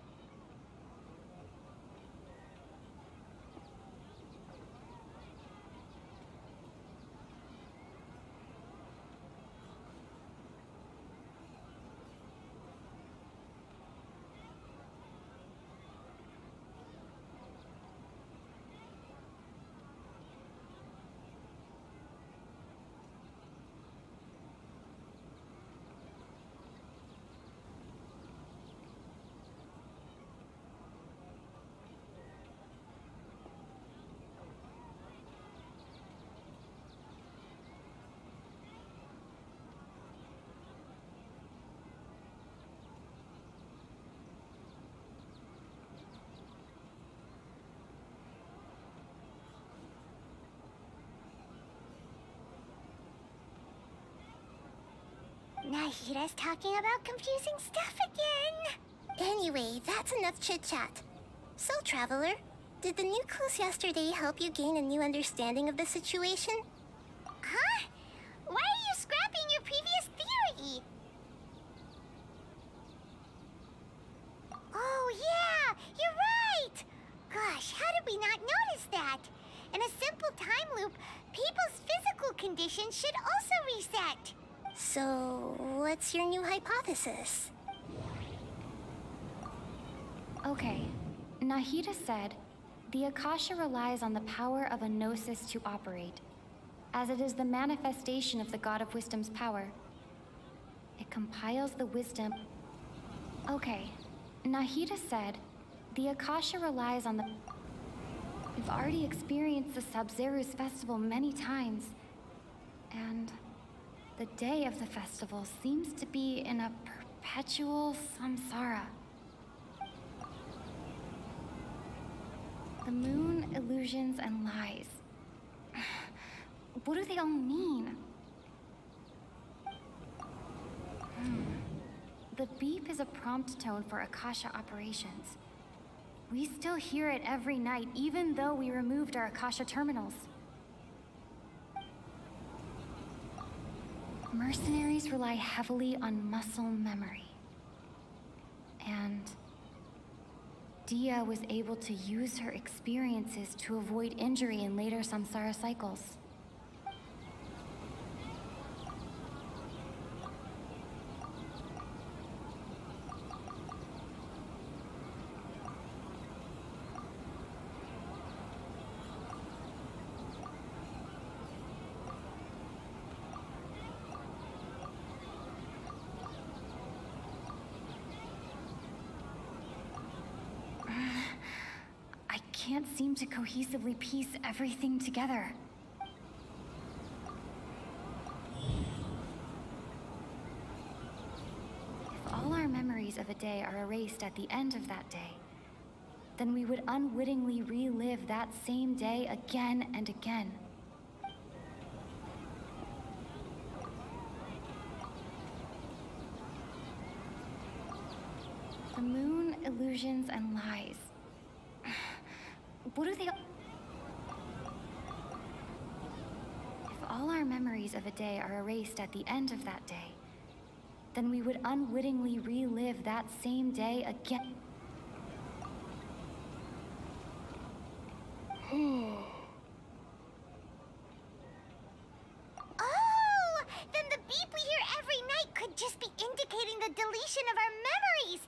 Nahida's talking about confusing stuff again. Anyway, that's enough chit-chat. So, Traveler, did the new clues yesterday help you gain a new understanding of the situation? Huh? Why are you scrapping your previous theory? Oh, yeah! You're right! Gosh, how did we not notice that? In a simple time loop, people's physical conditions should also reset. So, what's your new hypothesis? Okay, Nahida said, the Akasha relies on the power of a gnosis to operate, as it is the manifestation of the God of Wisdom's power. It compiles the wisdom... Okay, Nahida said, the Akasha relies on the... We've already experienced the Sub-Zeru's festival many times, and the day of the festival seems to be in a perpetual samsara. The moon, illusions, and lies. What do they all mean? The beep is a prompt tone for Akasha operations. We still hear it every night, even though we removed our Akasha terminals. Mercenaries rely heavily on muscle memory. And Dia was able to use her experiences to avoid injury in later samsara cycles. I can't seem to cohesively piece everything together. If all our memories of a day are erased at the end of that day, then we would unwittingly relive that same day again and again. The moon, illusions, and lies. What do they... memories of a day are erased at the end of that day, then we would unwittingly relive that same day again. Oh, then the beep we hear every night could just be indicating the deletion of our memories.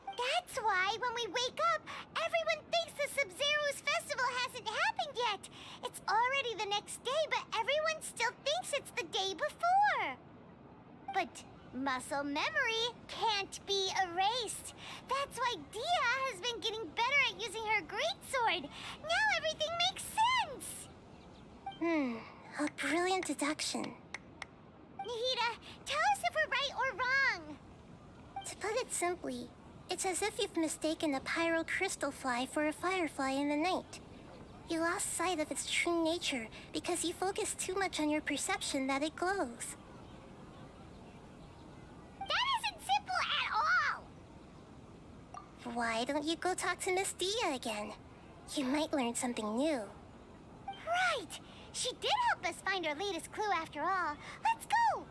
That's why when we wake up, everyone thinks the Sub-Zero's festival hasn't happened yet. It's already the next day, but everyone still thinks it's the day before. But muscle memory can't be erased. That's why Dia has been getting better at using her greatsword. Now everything makes sense. A brilliant deduction. Nahida, tell us if we're right or wrong. To put it simply, it's as if you've mistaken a pyro crystal fly for a firefly in the night. You lost sight of its true nature because you focused too much on your perception that it glows. That isn't simple at all! Why don't you go talk to Miss Dia again? You might learn something new. Right! She did help us find our latest clue after all. Let's go!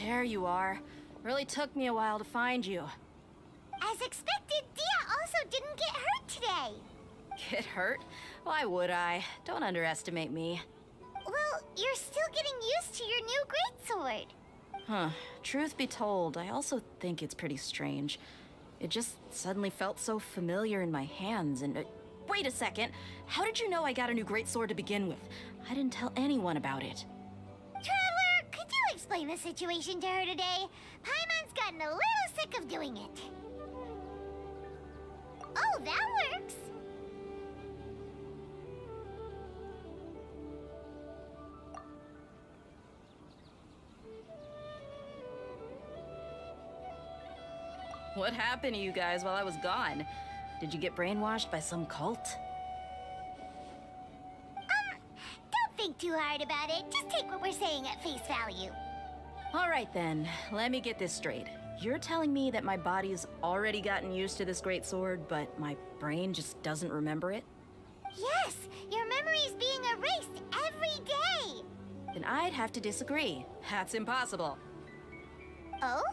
There you are. Really took me a while to find you. As expected, Dia also didn't get hurt today. Get hurt? Why would I? Don't underestimate me. Well, you're still getting used to your new greatsword. Huh. Truth be told, I also think it's pretty strange. It just suddenly felt so familiar in my hands and... wait a second! How did you know I got a new greatsword to begin with? I didn't tell anyone about it. Traveler, could you explain the situation to her today? Paimon's gotten a little sick of doing it. Oh, that works! What happened to you guys while I was gone? Did you get brainwashed by some cult? Don't think too hard about it. Just take what we're saying at face value. All right then, let me get this straight. You're telling me that my body's already gotten used to this great sword, but my brain just doesn't remember it? Yes, your memory's being erased every day. Then I'd have to disagree. That's impossible. Oh?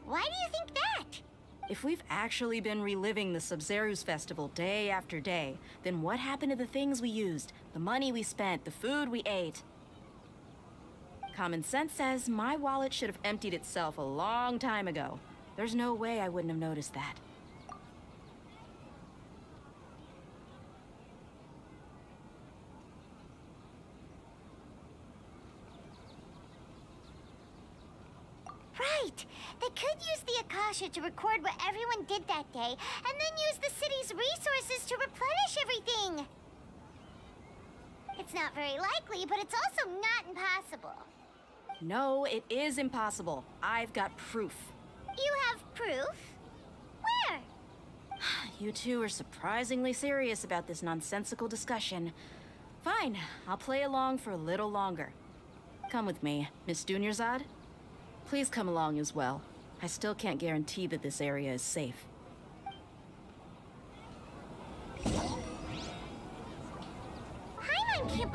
Why do you think that? If we've actually been reliving the Sub-Zero's festival day after day, then what happened to the things we used, the money we spent, the food we ate? Common sense says my wallet should have emptied itself a long time ago. There's no way I wouldn't have noticed that. Right! They could use the Akasha to record what everyone did that day, and then use the city's resources to replenish everything! It's not very likely, but it's also not impossible. No, it is impossible. I've got proof. You have proof? Where? You two are surprisingly serious about this nonsensical discussion. Fine, I'll play along for a little longer. Come with me, Miss Dunyarzad. Please come along as well. I still can't guarantee that this area is safe. Paimon can't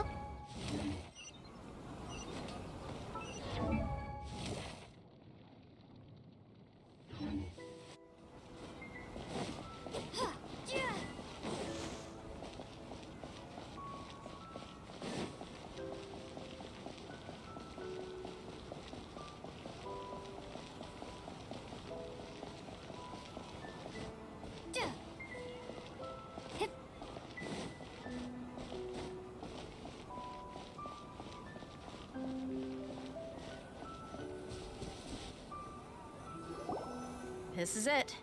This is it.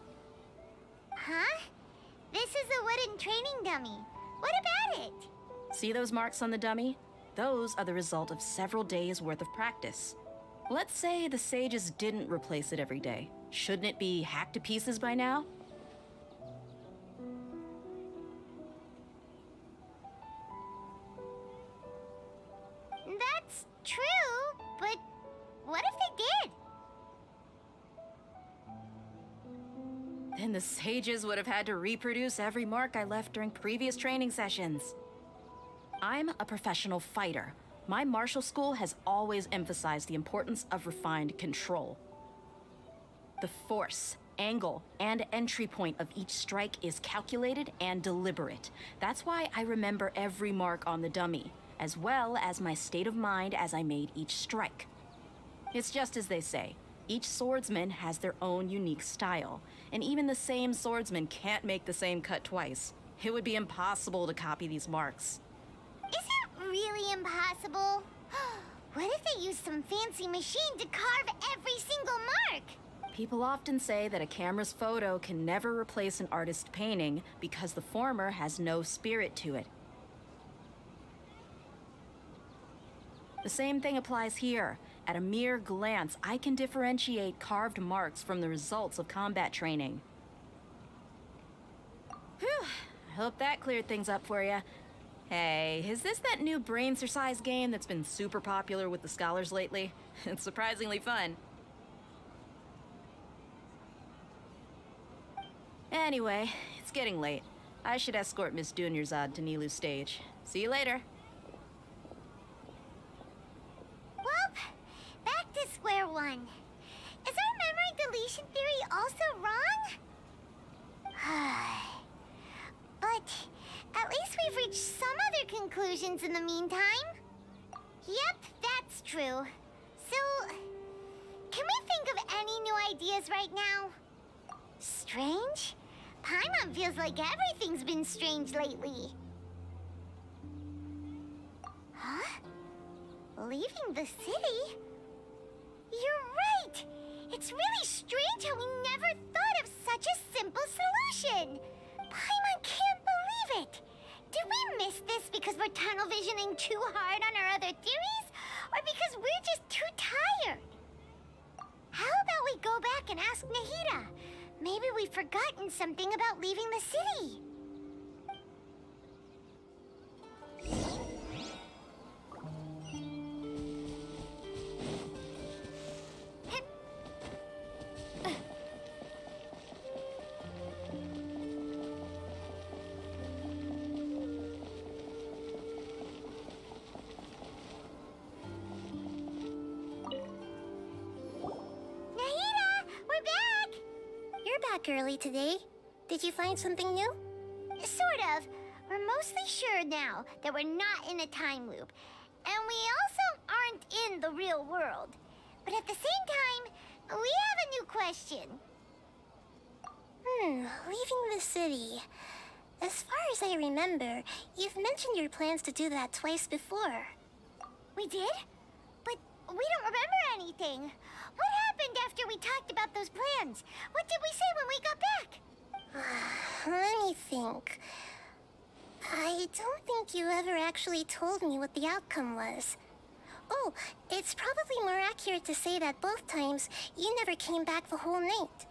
Huh? This is a wooden training dummy. What about it? See those marks on the dummy? Those are the result of several days' worth of practice. Let's say the sages didn't replace it every day. Shouldn't it be hacked to pieces by now? That's true, but what if they did? Then the sages would have had to reproduce every mark I left during previous training sessions. I'm a professional fighter. My martial school has always emphasized the importance of refined control. The force, angle, and entry point of each strike is calculated and deliberate. That's why I remember every mark on the dummy, as well as my state of mind as I made each strike. It's just as they say, each swordsman has their own unique style, and even the same swordsman can't make the same cut twice. It would be impossible to copy these marks. Is it really impossible? What if they use some fancy machine to carve every single mark? People often say that a camera's photo can never replace an artist's painting because the former has no spirit to it. The same thing applies here. At a mere glance, I can differentiate carved marks from the results of combat training. Whew, I hope that cleared things up for you. Hey, is this that new brain exercise game that's been super popular with the scholars lately? It's surprisingly fun. Anyway, it's getting late. I should escort Miss Dunyarzad to Nilu's stage. See you later. Well, back to square one. Is our memory deletion theory also wrong? But at least we've reached some other conclusions in the meantime. Yep, that's true. So, can we think of any new ideas right now? Strange? Paimon feels like everything's been strange lately. Huh? Leaving the city? You're right! It's really strange how we never thought of such a simple solution! Paimon can't believe it! Did we miss this because we're tunnel visioning too hard on our other theories? Or because we're just too tired? How about we go back and ask Nahida? Maybe we've forgotten something about leaving the city. Early today. Did you find something new? Sort of. We're mostly sure now that we're not in a time loop. And we also aren't in the real world. But at the same time, we have a new question. Leaving the city. As far as I remember, you've mentioned your plans to do that twice before. We did? But we don't remember anything. What happened after we talked about those plans? What did we say when we got back? Let me think. I don't think you ever actually told me what the outcome was. Oh, it's probably more accurate to say that both times you never came back the whole night.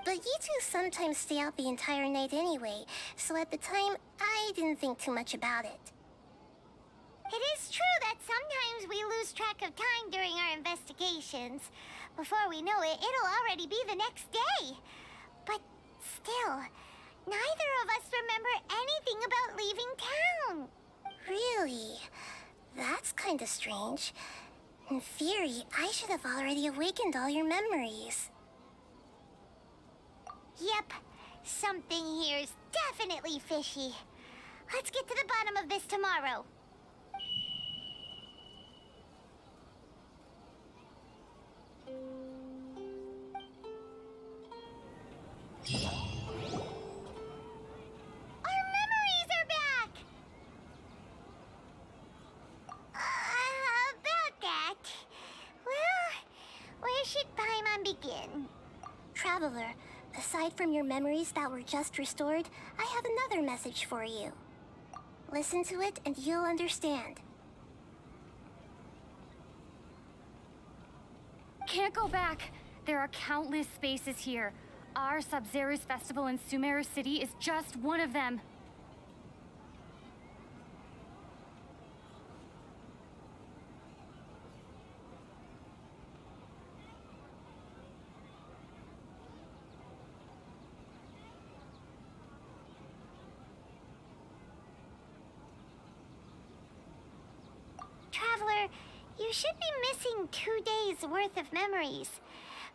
But you two sometimes stay out the entire night anyway, so at the time, I didn't think too much about it. It is true that sometimes we lose track of time during our investigations. Before we know it, it'll already be the next day. But still, neither of us remember anything about leaving town. Really? That's kinda strange. In theory, I should have already awakened all your memories. Yep, something here's definitely fishy. Let's get to the bottom of this tomorrow. Our memories are back! About that... Well, where should Paimon begin? Traveler, Aside from your memories that were just restored, I have another message for you. Listen to it and you'll understand. Can't go back. There are countless spaces here. Our Sub-Zero's festival in Sumeru City is just one of them. Traveler, you should be missing 2 days worth of memories.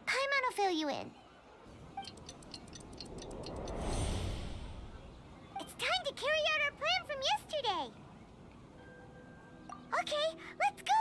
Paimon will fill you in. It's time to carry out our plan from yesterday. Okay, let's go.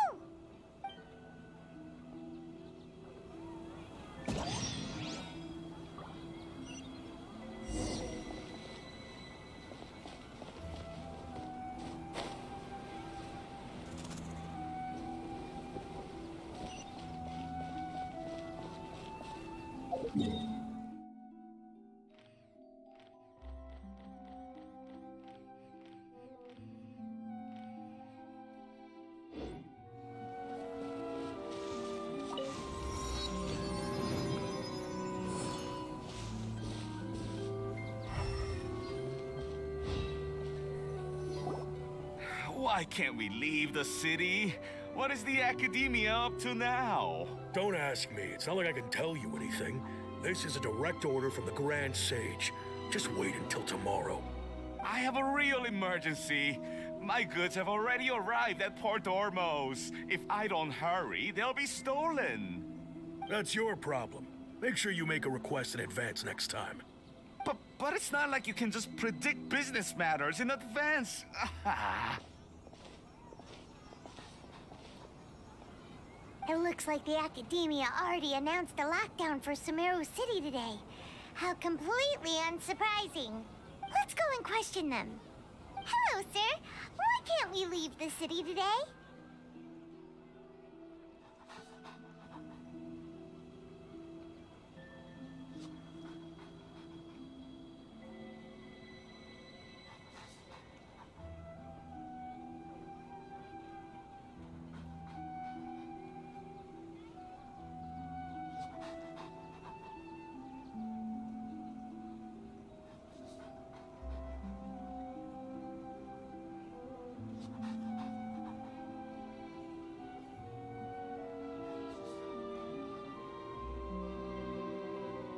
Why can't we leave the city? What is the academia up to now? Don't ask me. It's not like I can tell you anything. This is a direct order from the Grand Sage. Just wait until tomorrow. I have a real emergency. My goods have already arrived at Port Ormos. If I don't hurry, they'll be stolen. That's your problem. Make sure you make a request in advance next time. But it's not like you can just predict business matters in advance. It looks like the Academia already announced a lockdown for Sumeru City today. How completely unsurprising. Let's go and question them. Hello, sir. Why can't we leave the city today?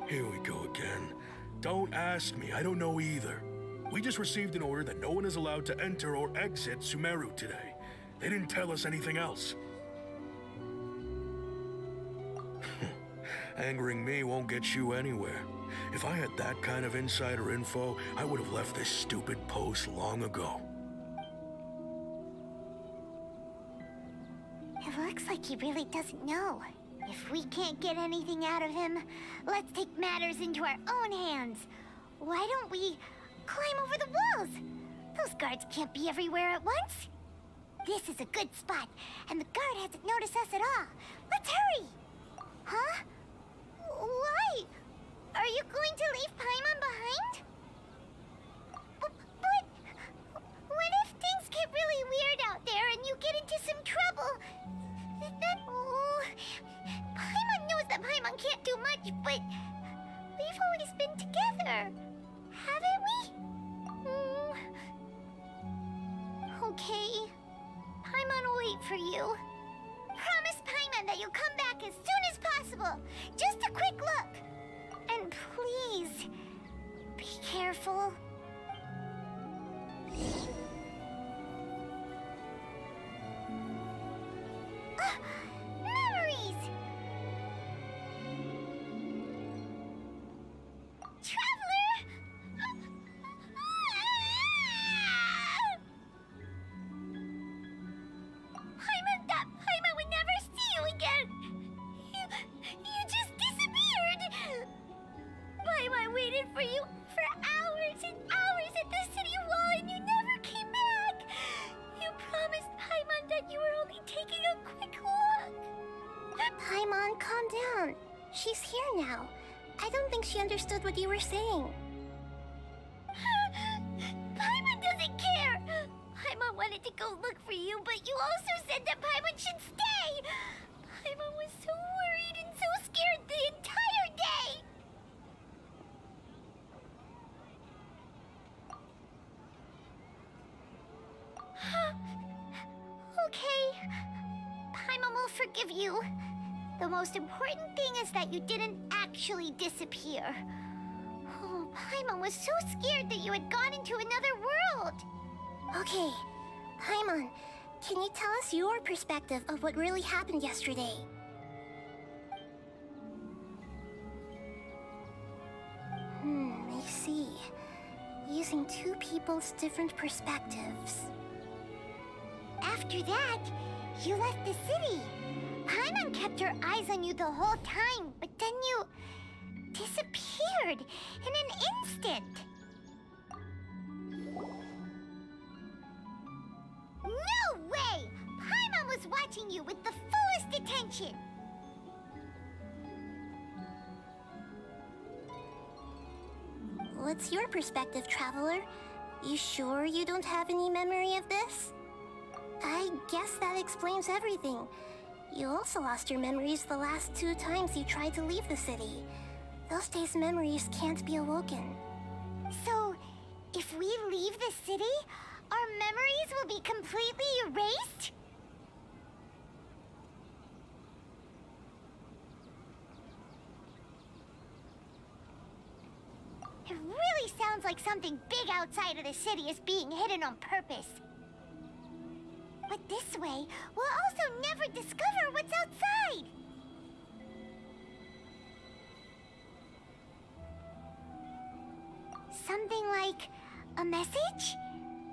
Here we go again. Don't ask me, I don't know either. We just received an order that no one is allowed to enter or exit Sumeru today. They didn't tell us anything else. Angering me won't get you anywhere. If I had that kind of insider info, I would have left this stupid post long ago. It looks like he really doesn't know. If we can't get anything out of him, let's take matters into our own hands. Why don't we climb over the walls? Those guards can't be everywhere at once. This is a good spot, and the guard hasn't noticed us at all. Let's hurry! Huh? Why? Are you going to leave Paimon behind? But what if things get really weird out there and you get into some trouble? Paimon knows that Paimon can't do much, but we've always been together, haven't we? Okay. Paimon will wait for you. Promise Paimon that you'll come back as soon as possible. Just a quick look. And please, be careful. Memories! Traveler! Paimon thought Paimon would never see you again! You just disappeared! Paimon waited for you for hours and hours at the city wall and you never came back! You promised Paimon that you were only taking a quick look! Paimon, calm down. She's here now. I don't think she understood what you were saying. Paimon doesn't care! Paimon wanted to go look for you, but you also said that Paimon should stay! Paimon was so worried and so scared the entire day! Okay. Paimon will forgive you. The most important thing is that you didn't actually disappear. Oh, Paimon was so scared that you had gone into another world. Okay, Paimon, can you tell us your perspective of what really happened yesterday? I see. Using two people's different perspectives. After that, you left the city. Paimon kept her eyes on you the whole time, but then you disappeared in an instant. No way! Paimon was watching you with the fullest attention. What's your perspective, Traveler? You sure you don't have any memory of this? I guess that explains everything. You also lost your memories the last 2 times you tried to leave the city. Those days' memories can't be awoken. So, if we leave the city, our memories will be completely erased? It really sounds like something big outside of the city is being hidden on purpose. But this way, we'll also never discover what's outside. Something like a message?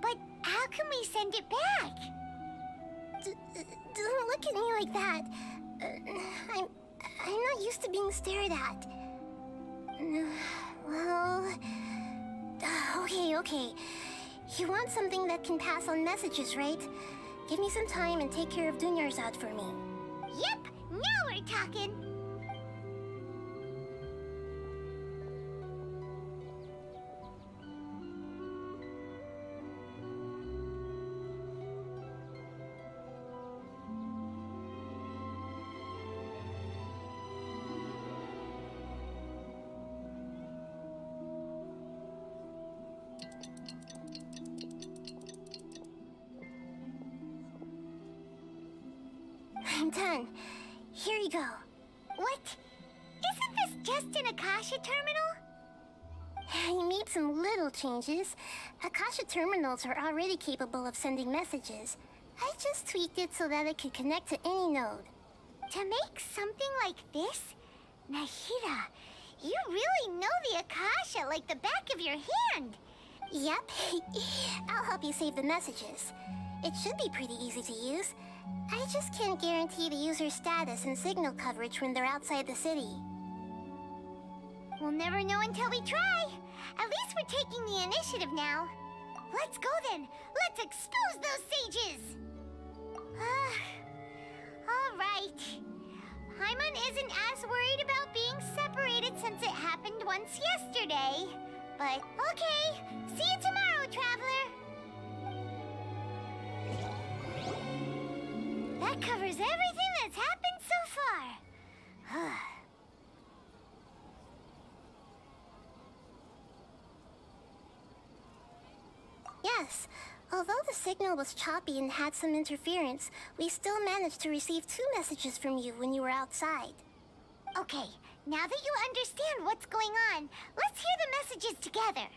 But how can we send it back? Don't look at me like that. I'm not used to being stared at. Well... Okay. You want something that can pass on messages, right? Give me some time and take care of Dunyarzad for me. Yep, now we're talking. I'm done. Here you go. What? Isn't this just an Akasha terminal? You made some little changes. Akasha terminals are already capable of sending messages. I just tweaked it so that it could connect to any node. To make something like this? Nahida, you really know the Akasha like the back of your hand. Yep. I'll help you save the messages. It should be pretty easy to use. I just can't guarantee the user's status and signal coverage when they're outside the city. We'll never know until we try. At least we're taking the initiative now. Let's go then. Let's expose those sages. All right. Paimon isn't as worried about being separated since it happened once yesterday. But okay. See you tomorrow, Traveler. That covers everything that's happened so far. Yes. Although the signal was choppy and had some interference, we still managed to receive 2 messages from you when you were outside. Okay, now that you understand what's going on, let's hear the messages together.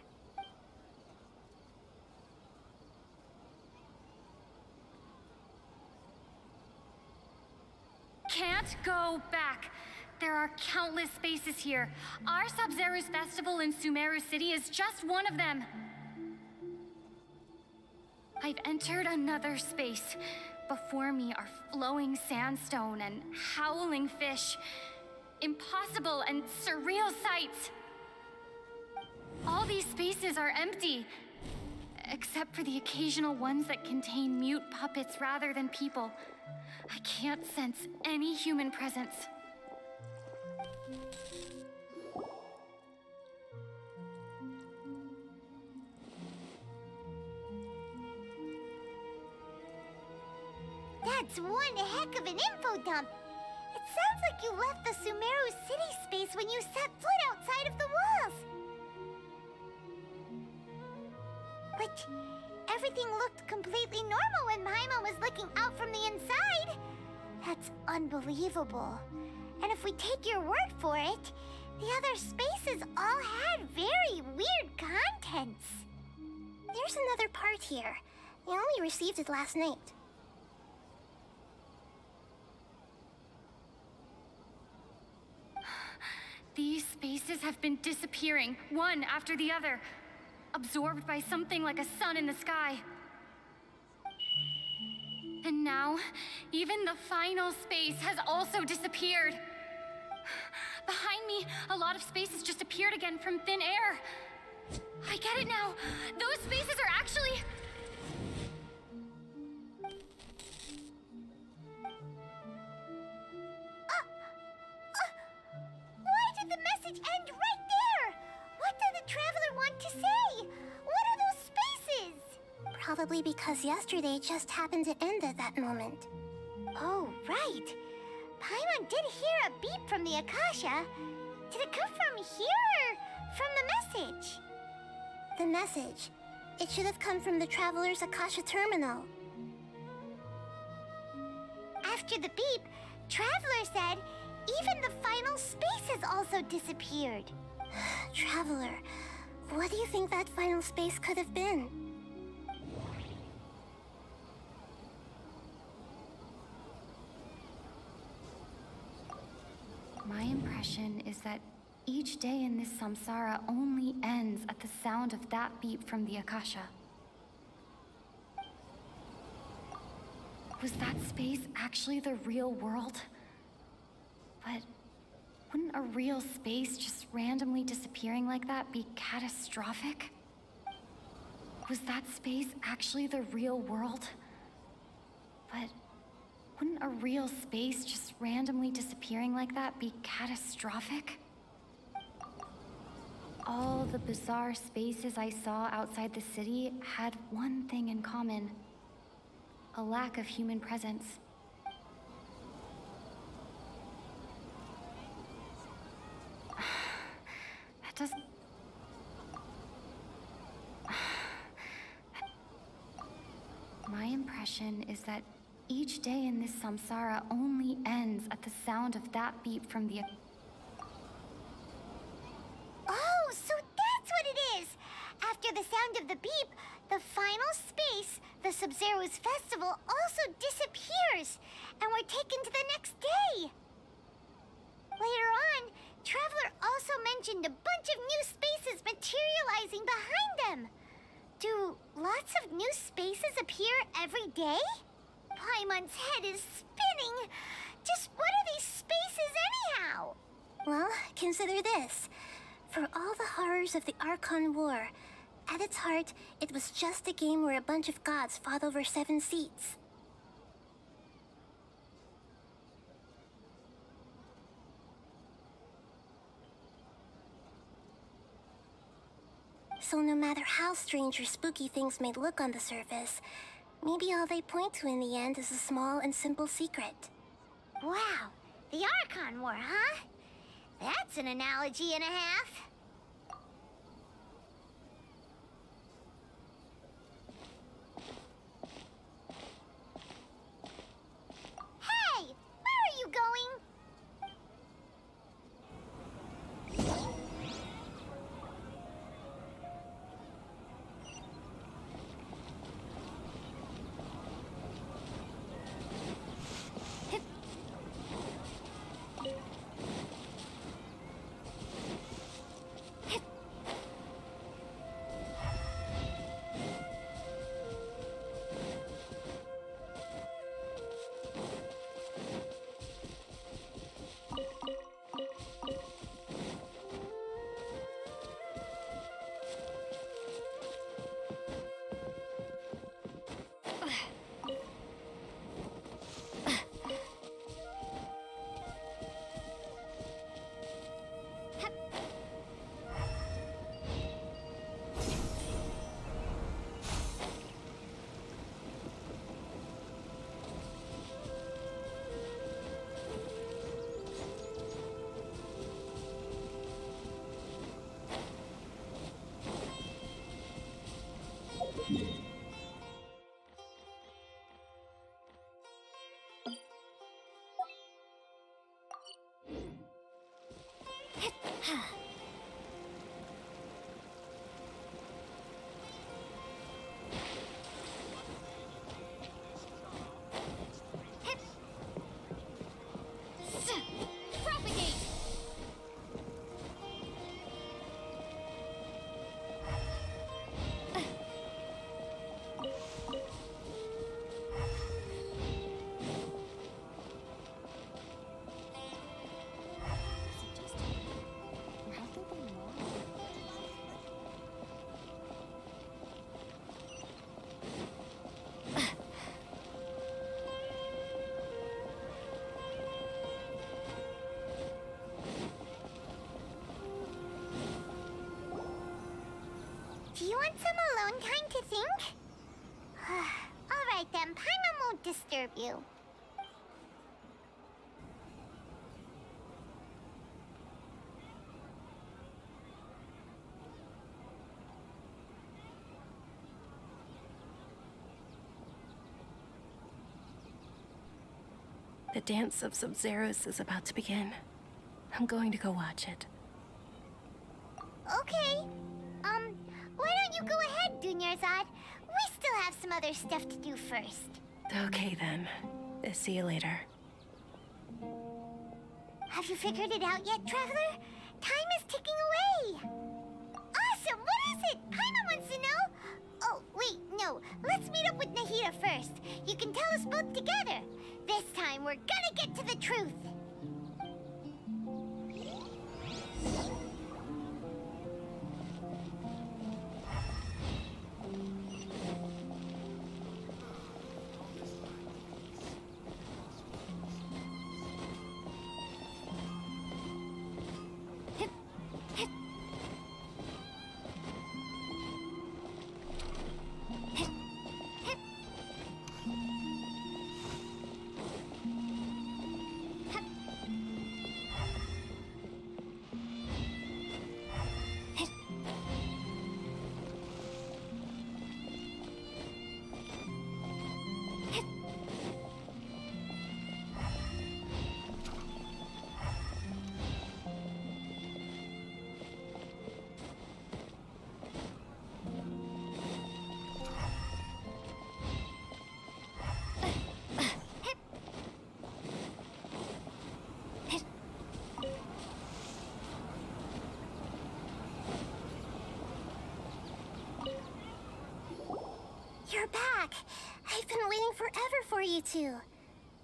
Can't go back. There are countless spaces here. Our Sub-Zero's festival in Sumeru City is just one of them. I've entered another space. Before me are flowing sandstone and howling fish. Impossible and surreal sights. All these spaces are empty, except for the occasional ones that contain mute puppets rather than people. I can't sense any human presence. That's one heck of an info dump. It sounds like you left the Sumeru city space when you set foot outside of the walls. But everything looked completely normal when Paimon was looking out from the inside. That's unbelievable. And if we take your word for it, the other spaces all had very weird contents. There's another part here. I only received it last night. These spaces have been disappearing, one after the other, absorbed by something like a sun in the sky. And now, even the final space has also disappeared. Behind me, a lot of spaces just appeared again from thin air. I get it now. Those spaces are actually... Why did the message end right there? What did the traveler want to say? What are those spaces? Probably because yesterday just happened to end at that moment. Oh, right. Paimon did hear a beep from the Akasha. Did it come from here or from the message? The message. It should have come from the Traveler's Akasha terminal. After the beep, Traveler said even the final spaces also disappeared. Traveler, what do you think that final space could have been? My impression is that each day in this samsara only ends at the sound of that beep from the Akasha. Was that space actually the real world? But wouldn't a real space just randomly disappearing like that be catastrophic? Was that space actually the real world? But wouldn't a real space just randomly disappearing like that be catastrophic? All the bizarre spaces I saw outside the city had one thing in common: a lack of human presence. That doesn't... My impression is that each day in this samsara only ends at the sound of that beep from the... Oh, so that's what it is! After the sound of the beep, the final space, the Sub-Zero's festival, also disappears, and we're taken to the next day. Later on, Traveler also mentioned a bunch of new spaces materializing behind them. Do lots of new spaces appear every day? Paimon's head is spinning. Just what are these spaces anyhow? Well, consider this. For all the horrors of the Archon War, at its heart, it was just a game where a bunch of gods fought over 7 seats. So no matter how strange or spooky things may look on the surface, maybe all they point to in the end is a small and simple secret. Wow, the Archon War, huh? That's an analogy and a half. Hey, where are you going? Propagate! Do you want some alone time to think? Alright then, Paimon won't disturb you. The dance of Sub-Zeros is about to begin. I'm going to go watch it. Okay. Why don't you go ahead, Dunyarzad? We still have some other stuff to do first. Okay then. See you later. Have you figured it out yet, Traveler? Time is ticking away. Awesome! What is it? Paimon wants to know. Oh, wait, no. Let's meet up with Nahida first. You can tell us both together. This time, we're gonna get to the truth. You're back. I've been waiting forever for you two.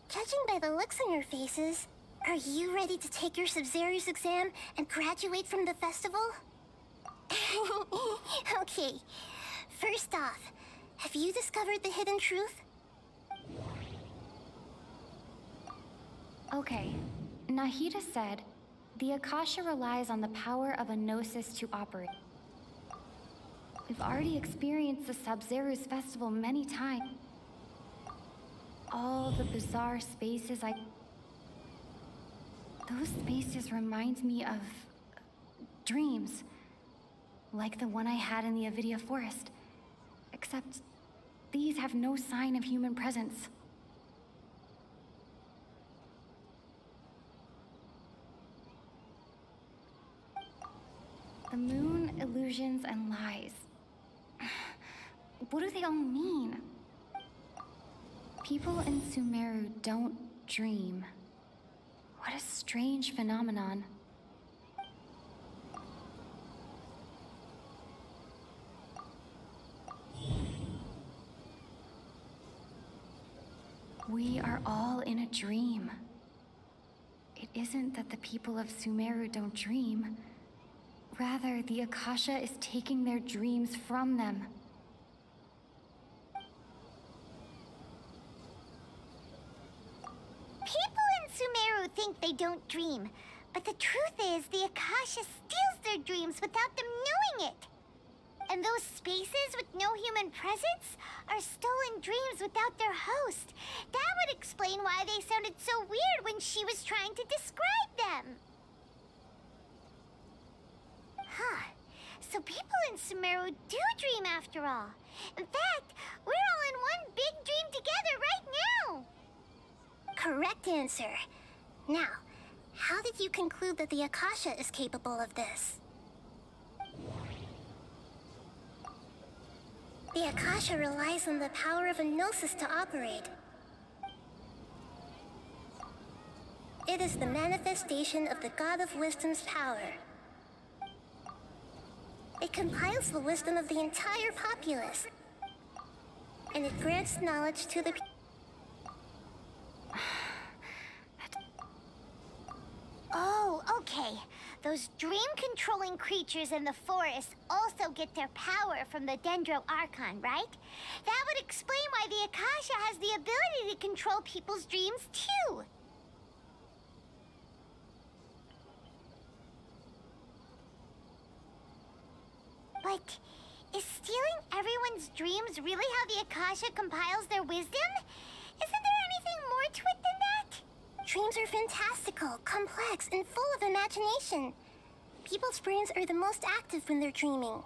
Judging by the looks on your faces, are you ready to take your Sub-Zero's exam and graduate from the festival? Okay. First off, have you discovered the hidden truth? Okay. Nahida said, the Akasha relies on the power of a gnosis to operate. We've already experienced the Sub-Zero's festival many times. All the bizarre spaces Those spaces remind me of dreams. Like the one I had in the Avidia Forest. Except these have no sign of human presence. The moon, illusions, and lies. What do they all mean? People in Sumeru don't dream. What a strange phenomenon. We are all in a dream. It isn't that the people of Sumeru don't dream. Rather, the Akasha is taking their dreams from them. People in Sumeru think they don't dream, but the truth is the Akasha steals their dreams without them knowing it. And those spaces with no human presence are stolen dreams without their host. That would explain why they sounded so weird when she was trying to describe them. Huh. So people in Sumeru do dream after all. In fact, we're all in one big dream together right now. Correct answer. Now, How did you conclude that the Akasha is capable of this? The Akasha relies on the power of a gnosis to operate. It is the manifestation of the God of Wisdom's power. It compiles the wisdom of the entire populace, and it grants knowledge to the Oh, okay. Those dream-controlling creatures in the forest also get their power from the Dendro Archon, right? That would explain why the Akasha has the ability to control people's dreams, too. But is stealing everyone's dreams really how the Akasha compiles their wisdom? Isn't there anything more to it than that? Dreams are fantastical, complex, and full of imagination. People's brains are the most active when they're dreaming.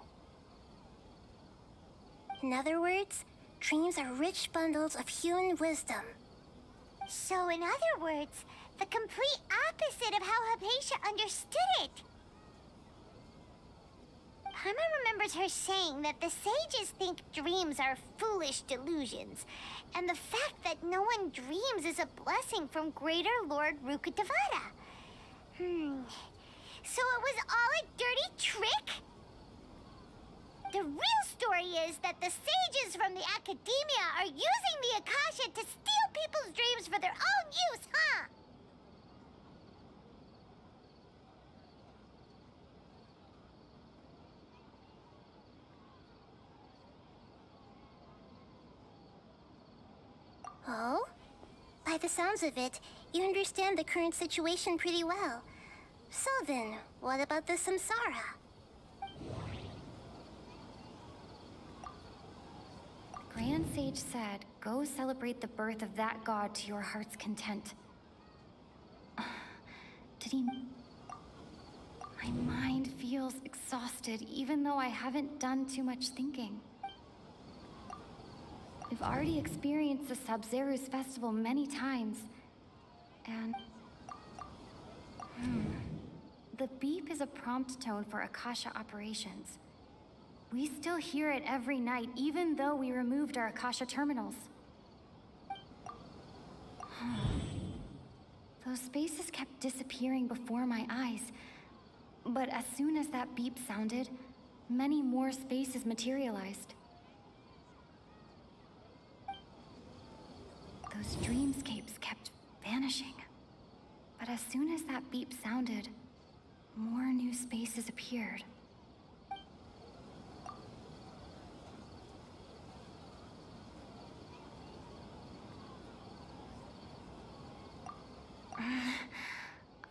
In other words, dreams are rich bundles of human wisdom. So, in other words, the complete opposite of how Hypatia understood it. Paimon remembers her saying that the sages think dreams are foolish delusions, and the fact that no one dreams is a blessing from Greater Lord Rukkhadevata. So it was all a dirty trick? The real story is that the sages from the Academia are using the Akasha to steal people's dreams for their own use, huh? Oh? By the sounds of it, you understand the current situation pretty well. So then, what about the samsara? The Grand Sage said, go celebrate the birth of that god to your heart's content. Did he... My mind feels exhausted, even though I haven't done too much thinking. We've already experienced the Sabzeruz festival many times, and... The beep is a prompt tone for Akasha operations. We still hear it every night, even though we removed our Akasha terminals. Those spaces kept disappearing before my eyes, but as soon as that beep sounded, many more spaces materialized. Those dreamscapes kept vanishing. But as soon as that beep sounded, more new spaces appeared.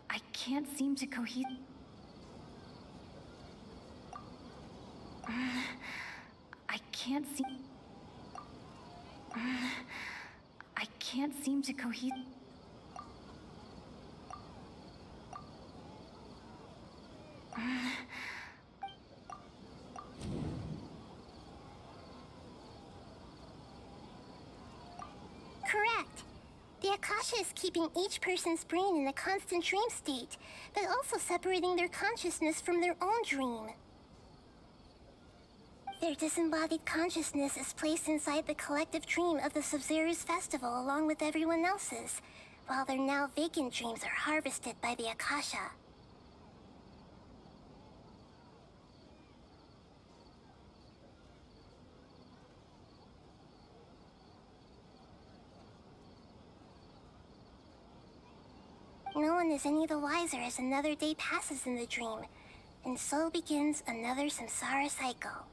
I can't seem to I can't seem to Correct. The Akasha is keeping each person's brain in a constant dream state, but also separating their consciousness from their own dream. Their disembodied consciousness is placed inside the collective dream of the Sabzeruz festival along with everyone else's, while their now vacant dreams are harvested by the Akasha. No one is any the wiser as another day passes in the dream, and so begins another samsara cycle.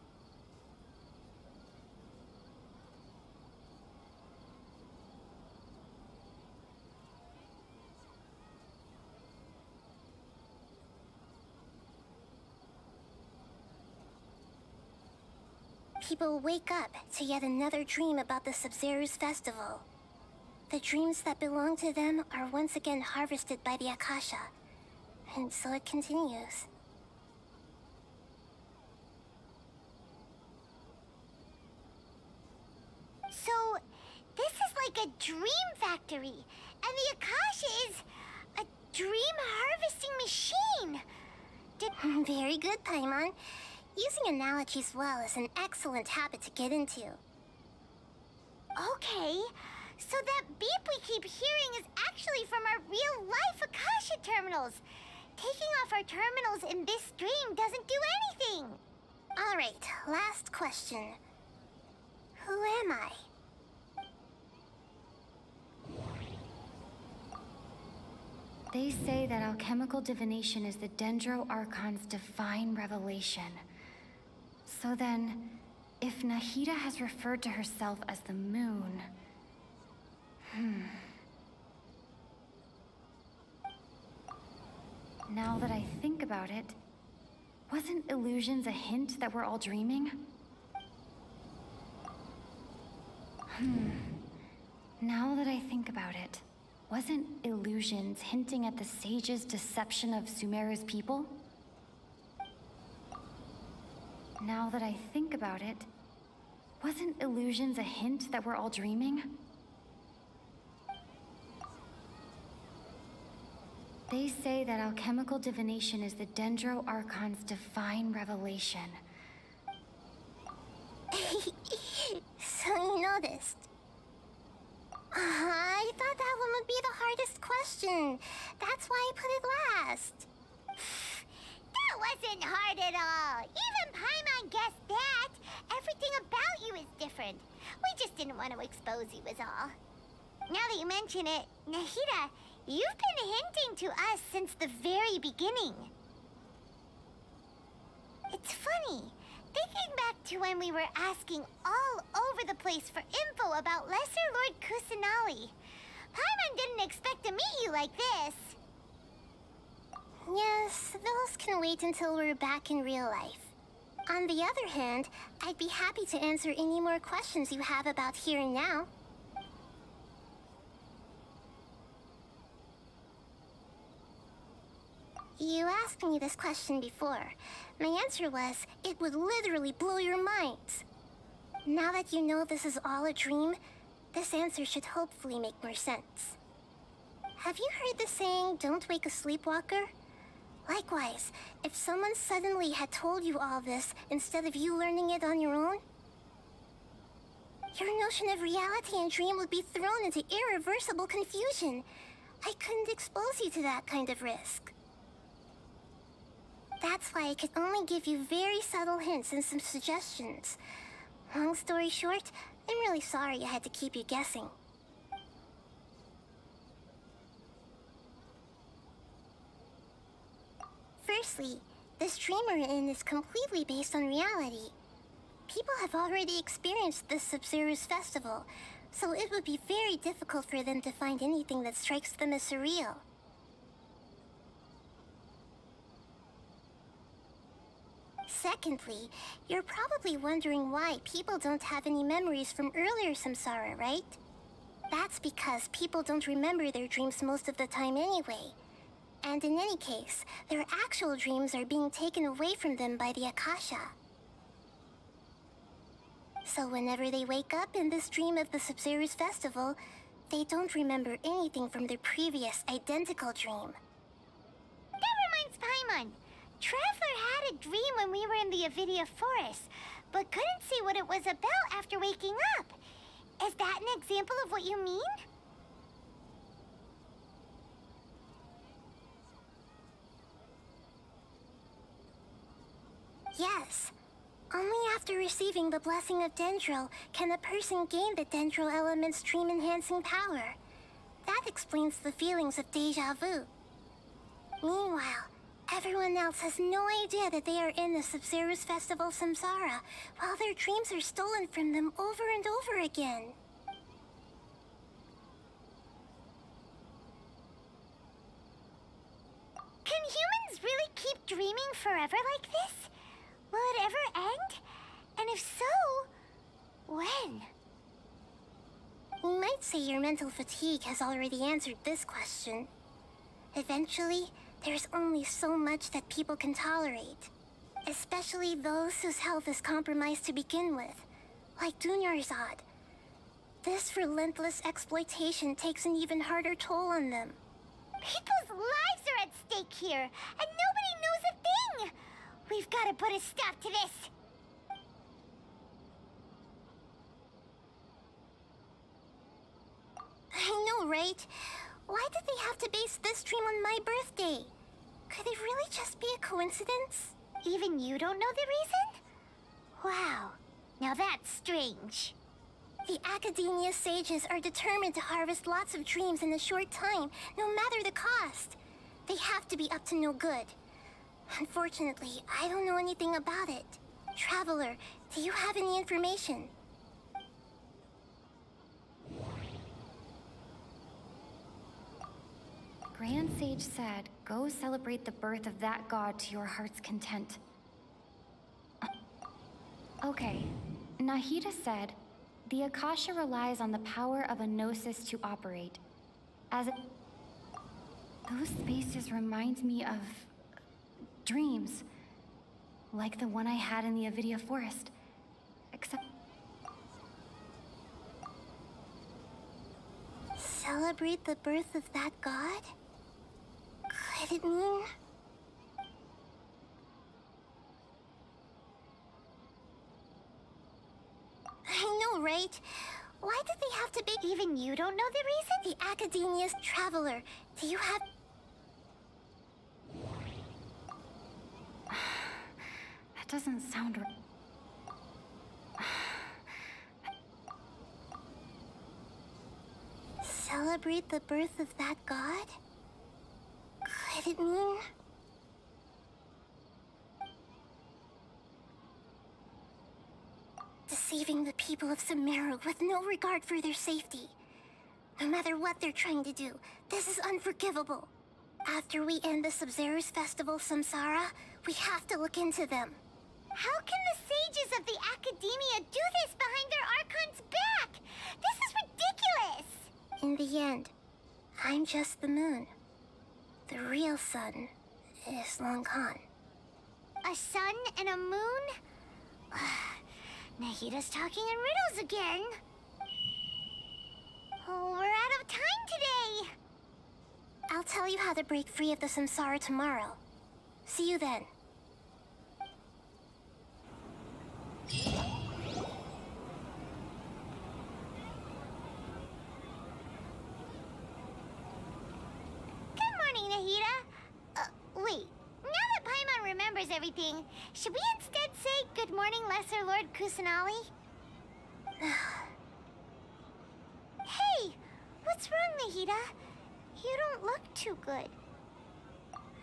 People wake up to yet another dream about the Sabzeruz festival. The dreams that belong to them are once again harvested by the Akasha, and so it continues. So, this is like a dream factory, and the Akasha is a dream harvesting machine. Very good, Paimon. Using analogies well is an excellent habit to get into. Okay, so that beep we keep hearing is actually from our real-life Akasha terminals. Taking off our terminals in this dream doesn't do anything. All right, last question. Who am I? They say that alchemical divination is the Dendro Archon's divine revelation. So then, if Nahida has referred to herself as the moon... Now that I think about it, wasn't illusions a hint that we're all dreaming? Now that I think about it, wasn't illusions hinting at the sage's deception of Sumeru's people? Now that I think about it, wasn't illusions a hint that we're all dreaming? They say that alchemical divination is the Dendro Archon's divine revelation. So you noticed. I thought that one would be the hardest question. That's why I put it last. That wasn't hard at all. Even Paimon guessed that. Everything about you is different. We just didn't want to expose you is all. Now that you mention it, Nahida, you've been hinting to us since the very beginning. It's funny. Thinking back to when we were asking all over the place for info about Lesser Lord Kusanali, Paimon didn't expect to meet you like this. Yes, those can wait until we're back in real life. On the other hand, I'd be happy to answer any more questions you have about here and now. You asked me this question before. My answer was, it would literally blow your minds. Now that you know this is all a dream, this answer should hopefully make more sense. Have you heard the saying, don't wake a sleepwalker? Likewise, if someone suddenly had told you all this instead of you learning it on your own, your notion of reality and dream would be thrown into irreversible confusion. I couldn't expose you to that kind of risk. That's why I could only give you very subtle hints and some suggestions. Long story short, I'm really sorry I had to keep you guessing. Firstly, this dream we're in is completely based on reality. People have already experienced this Sub-Zero's festival, so it would be very difficult for them to find anything that strikes them as surreal. Secondly, you're probably wondering why people don't have any memories from earlier samsara, right? That's because people don't remember their dreams most of the time anyway. And in any case, their actual dreams are being taken away from them by the Akasha. So whenever they wake up in this dream of the Sub-Zero's festival, they don't remember anything from their previous identical dream. That reminds Paimon. Traveler had a dream when we were in the Avidia Forest, but couldn't see what it was about after waking up. Is that an example of what you mean? Yes. Only after receiving the blessing of Dendro can a person gain the Dendro element's dream-enhancing power. That explains the feelings of deja vu. Meanwhile, everyone else has no idea that they are in the Sub-Zero's Festival Samsara, while their dreams are stolen from them over and over again. Can humans really keep dreaming forever like this? Will it ever end? And if so, when? You might say your mental fatigue has already answered this question. Eventually, there's only so much that people can tolerate. Especially those whose health is compromised to begin with, like Dunyarzad. This relentless exploitation takes an even harder toll on them. People's lives are at stake here, and nobody knows a thing! We've got to put a stop to this! I know, right? Why did they have to base this dream on my birthday? Could it really just be a coincidence? Even you don't know the reason? Wow, now that's strange. The Academia sages are determined to harvest lots of dreams in a short time, no matter the cost. They have to be up to no good. Unfortunately, I don't know anything about it. Traveler, do you have any information? Grand Sage said, go celebrate the birth of that god to your heart's content. Okay, Nahida said, the Akasha relies on the power of a gnosis to operate. Those spaces remind me of dreams, like the one I had in the Avidia Forest, except... Celebrate the birth of that god? Could it mean... I know, right? Why did they have to be... Even you don't know the reason? The Academia's traveler. Do you have... That doesn't sound right. Celebrate the birth of that god? Could it mean... deceiving the people of Sumeru with no regard for their safety? No matter what they're trying to do, this is unforgivable. After we end the Sub-Zero's festival, Samsara, we have to look into them. How can the sages of the Academia do this behind their Archon's back? This is ridiculous! In the end, I'm just the moon. The real sun is long gone. A sun and a moon? Nahida's talking in riddles again. Oh, we're out of time today. I'll tell you how to break free of the samsara tomorrow. See you then. Good morning, Nahida. Wait. Now that Paimon remembers everything, should we instead say good morning, Lesser Lord Kusanali? Hey! What's wrong, Nahida? You don't look too good.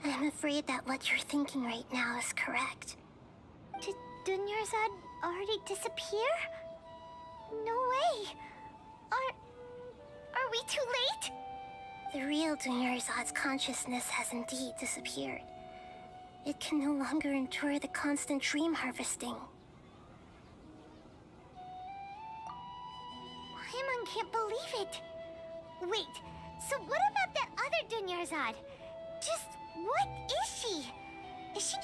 I'm afraid that what you're thinking right now is correct. Did Dunyarzad already disappear? No way! Are we too late? The real Dunyarzad's consciousness has indeed disappeared. It can no longer endure the constant dream harvesting. Paimon can't believe it. Wait, so what about that other Dunyarzad? Just what is she?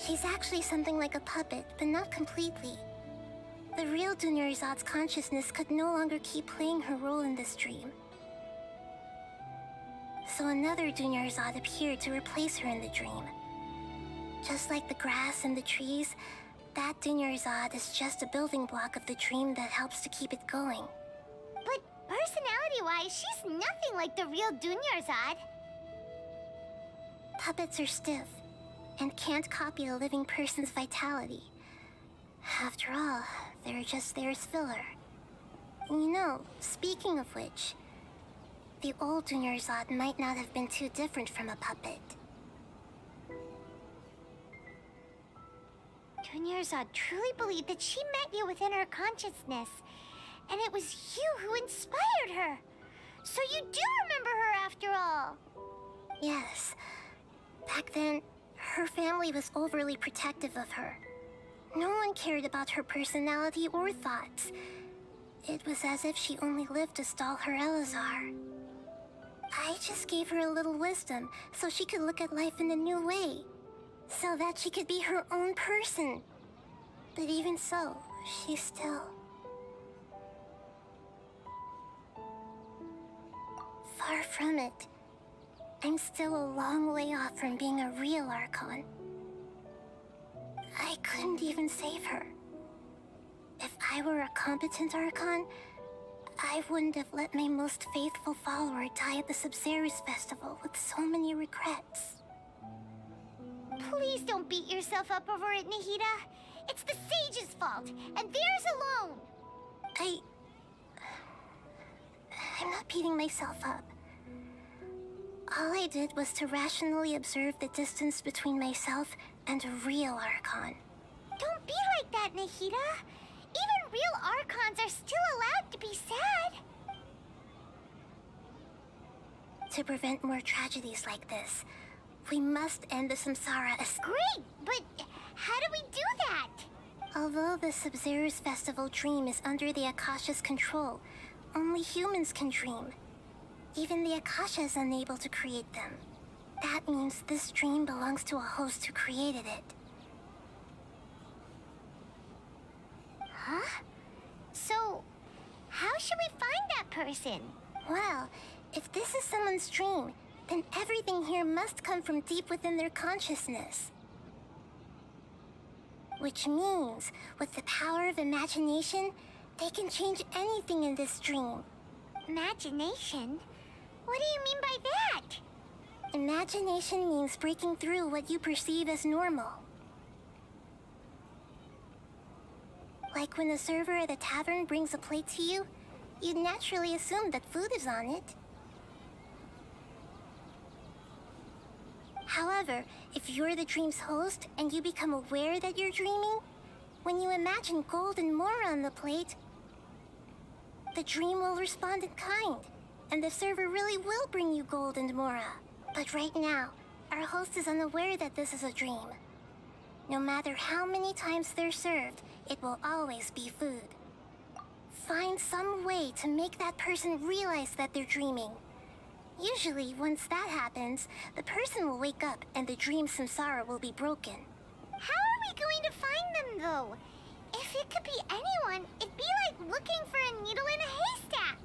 She's actually something like a puppet, but not completely. The real Dunyarzad's consciousness could no longer keep playing her role in this dream. So another Dunyarzad appeared to replace her in the dream. Just like the grass and the trees, that Dunyarzad is just a building block of the dream that helps to keep it going. But personality-wise, she's nothing like the real Dunyarzad. Puppets are stiff and can't copy a living person's vitality. After all, they're just there as filler. You know, speaking of which, the old Dunyarzad might not have been too different from a puppet. Dunyarzad truly believed that she met you within her consciousness, and it was you who inspired her. So you do remember her after all. Yes. Back then, her family was overly protective of her. No one cared about her personality or thoughts. It was as if she only lived to stall her Elazar. I just gave her a little wisdom so she could look at life in a new way. So that she could be her own person. But even so, she's still... far from it. I'm still a long way off from being a real Archon. I couldn't even save her. If I were a competent Archon, I wouldn't have let my most faithful follower die at the Sub-Zerus Festival with so many regrets. Please don't beat yourself up over it, Nahida. It's the sage's fault, and theirs alone. I'm not beating myself up. All I did was to rationally observe the distance between myself and a real Archon. Don't be like that, Nahida. Even real Archons are still allowed to be sad. To prevent more tragedies like this, we must end the samsara as— Great, but how do we do that? Although the Sub-Zerus Festival dream is under the Akasha's control, only humans can dream. Even the Akasha is unable to create them. That means this dream belongs to a host who created it. Huh? So, how should we find that person? Well, if this is someone's dream, then everything here must come from deep within their consciousness. Which means, with the power of imagination, they can change anything in this dream. Imagination? What do you mean by that? Imagination means breaking through what you perceive as normal. Like when the server at the tavern brings a plate to you, you'd naturally assume that food is on it. However, if you're the dream's host and you become aware that you're dreaming, when you imagine gold and more on the plate, the dream will respond in kind, and the server really will bring you gold and mora. But right now, our host is unaware that this is a dream. No matter how many times they're served, it will always be food. Find some way to make that person realize that they're dreaming. Usually, once that happens, the person will wake up and the dream samsara will be broken. How are we going to find them, though? If it could be anyone, it'd be like looking for a needle in a haystack.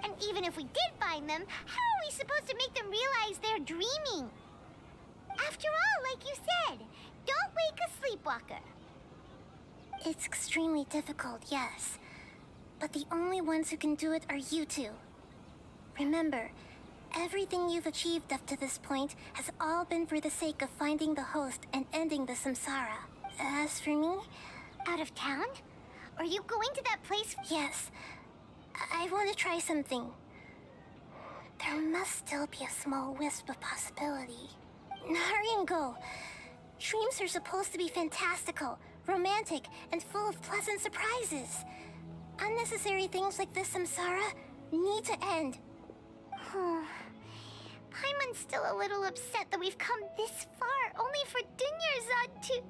And even if we did find them, how are we supposed to make them realize they're dreaming? After all, like you said, don't wake a sleepwalker. It's extremely difficult, yes. But the only ones who can do it are you two. Remember, everything you've achieved up to this point has all been for the sake of finding the host and ending the samsara. As for me, out of town? Are you going to that place? Yes. I want to try something. There must still be a small wisp of possibility. Hurry and go. Dreams are supposed to be fantastical, romantic, and full of pleasant surprises. Unnecessary things like this samsara need to end. Paimon's still a little upset that we've come this far only for Dunyarzad to...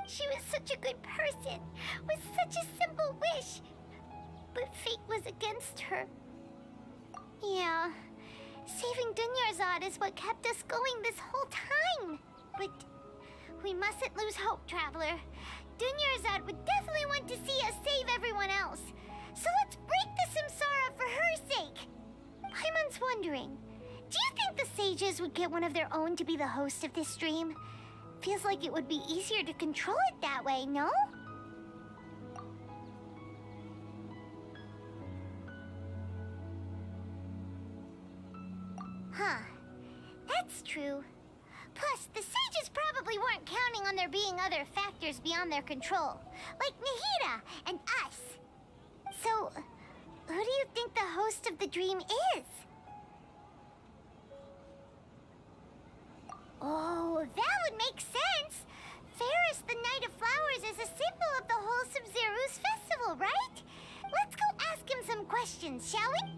She was such a good person, with such a simple wish. But fate was against her. Yeah, saving Dunyarzad is what kept us going this whole time. But we mustn't lose hope, Traveler. Dunyarzad would definitely want to see us save everyone else. So let's break the samsara for her sake. Paimon's wondering, do you think the sages would get one of their own to be the host of this dream? Feels like it would be easier to control it that way, no? Huh. That's true. Plus, the sages probably weren't counting on there being other factors beyond their control, like Nahida and us. So, who do you think the host of the dream is? Oh, that would make sense. Ferris, the Knight of Flowers, is a symbol of the whole Sub-Zerus festival, right? Let's go ask him some questions, shall we?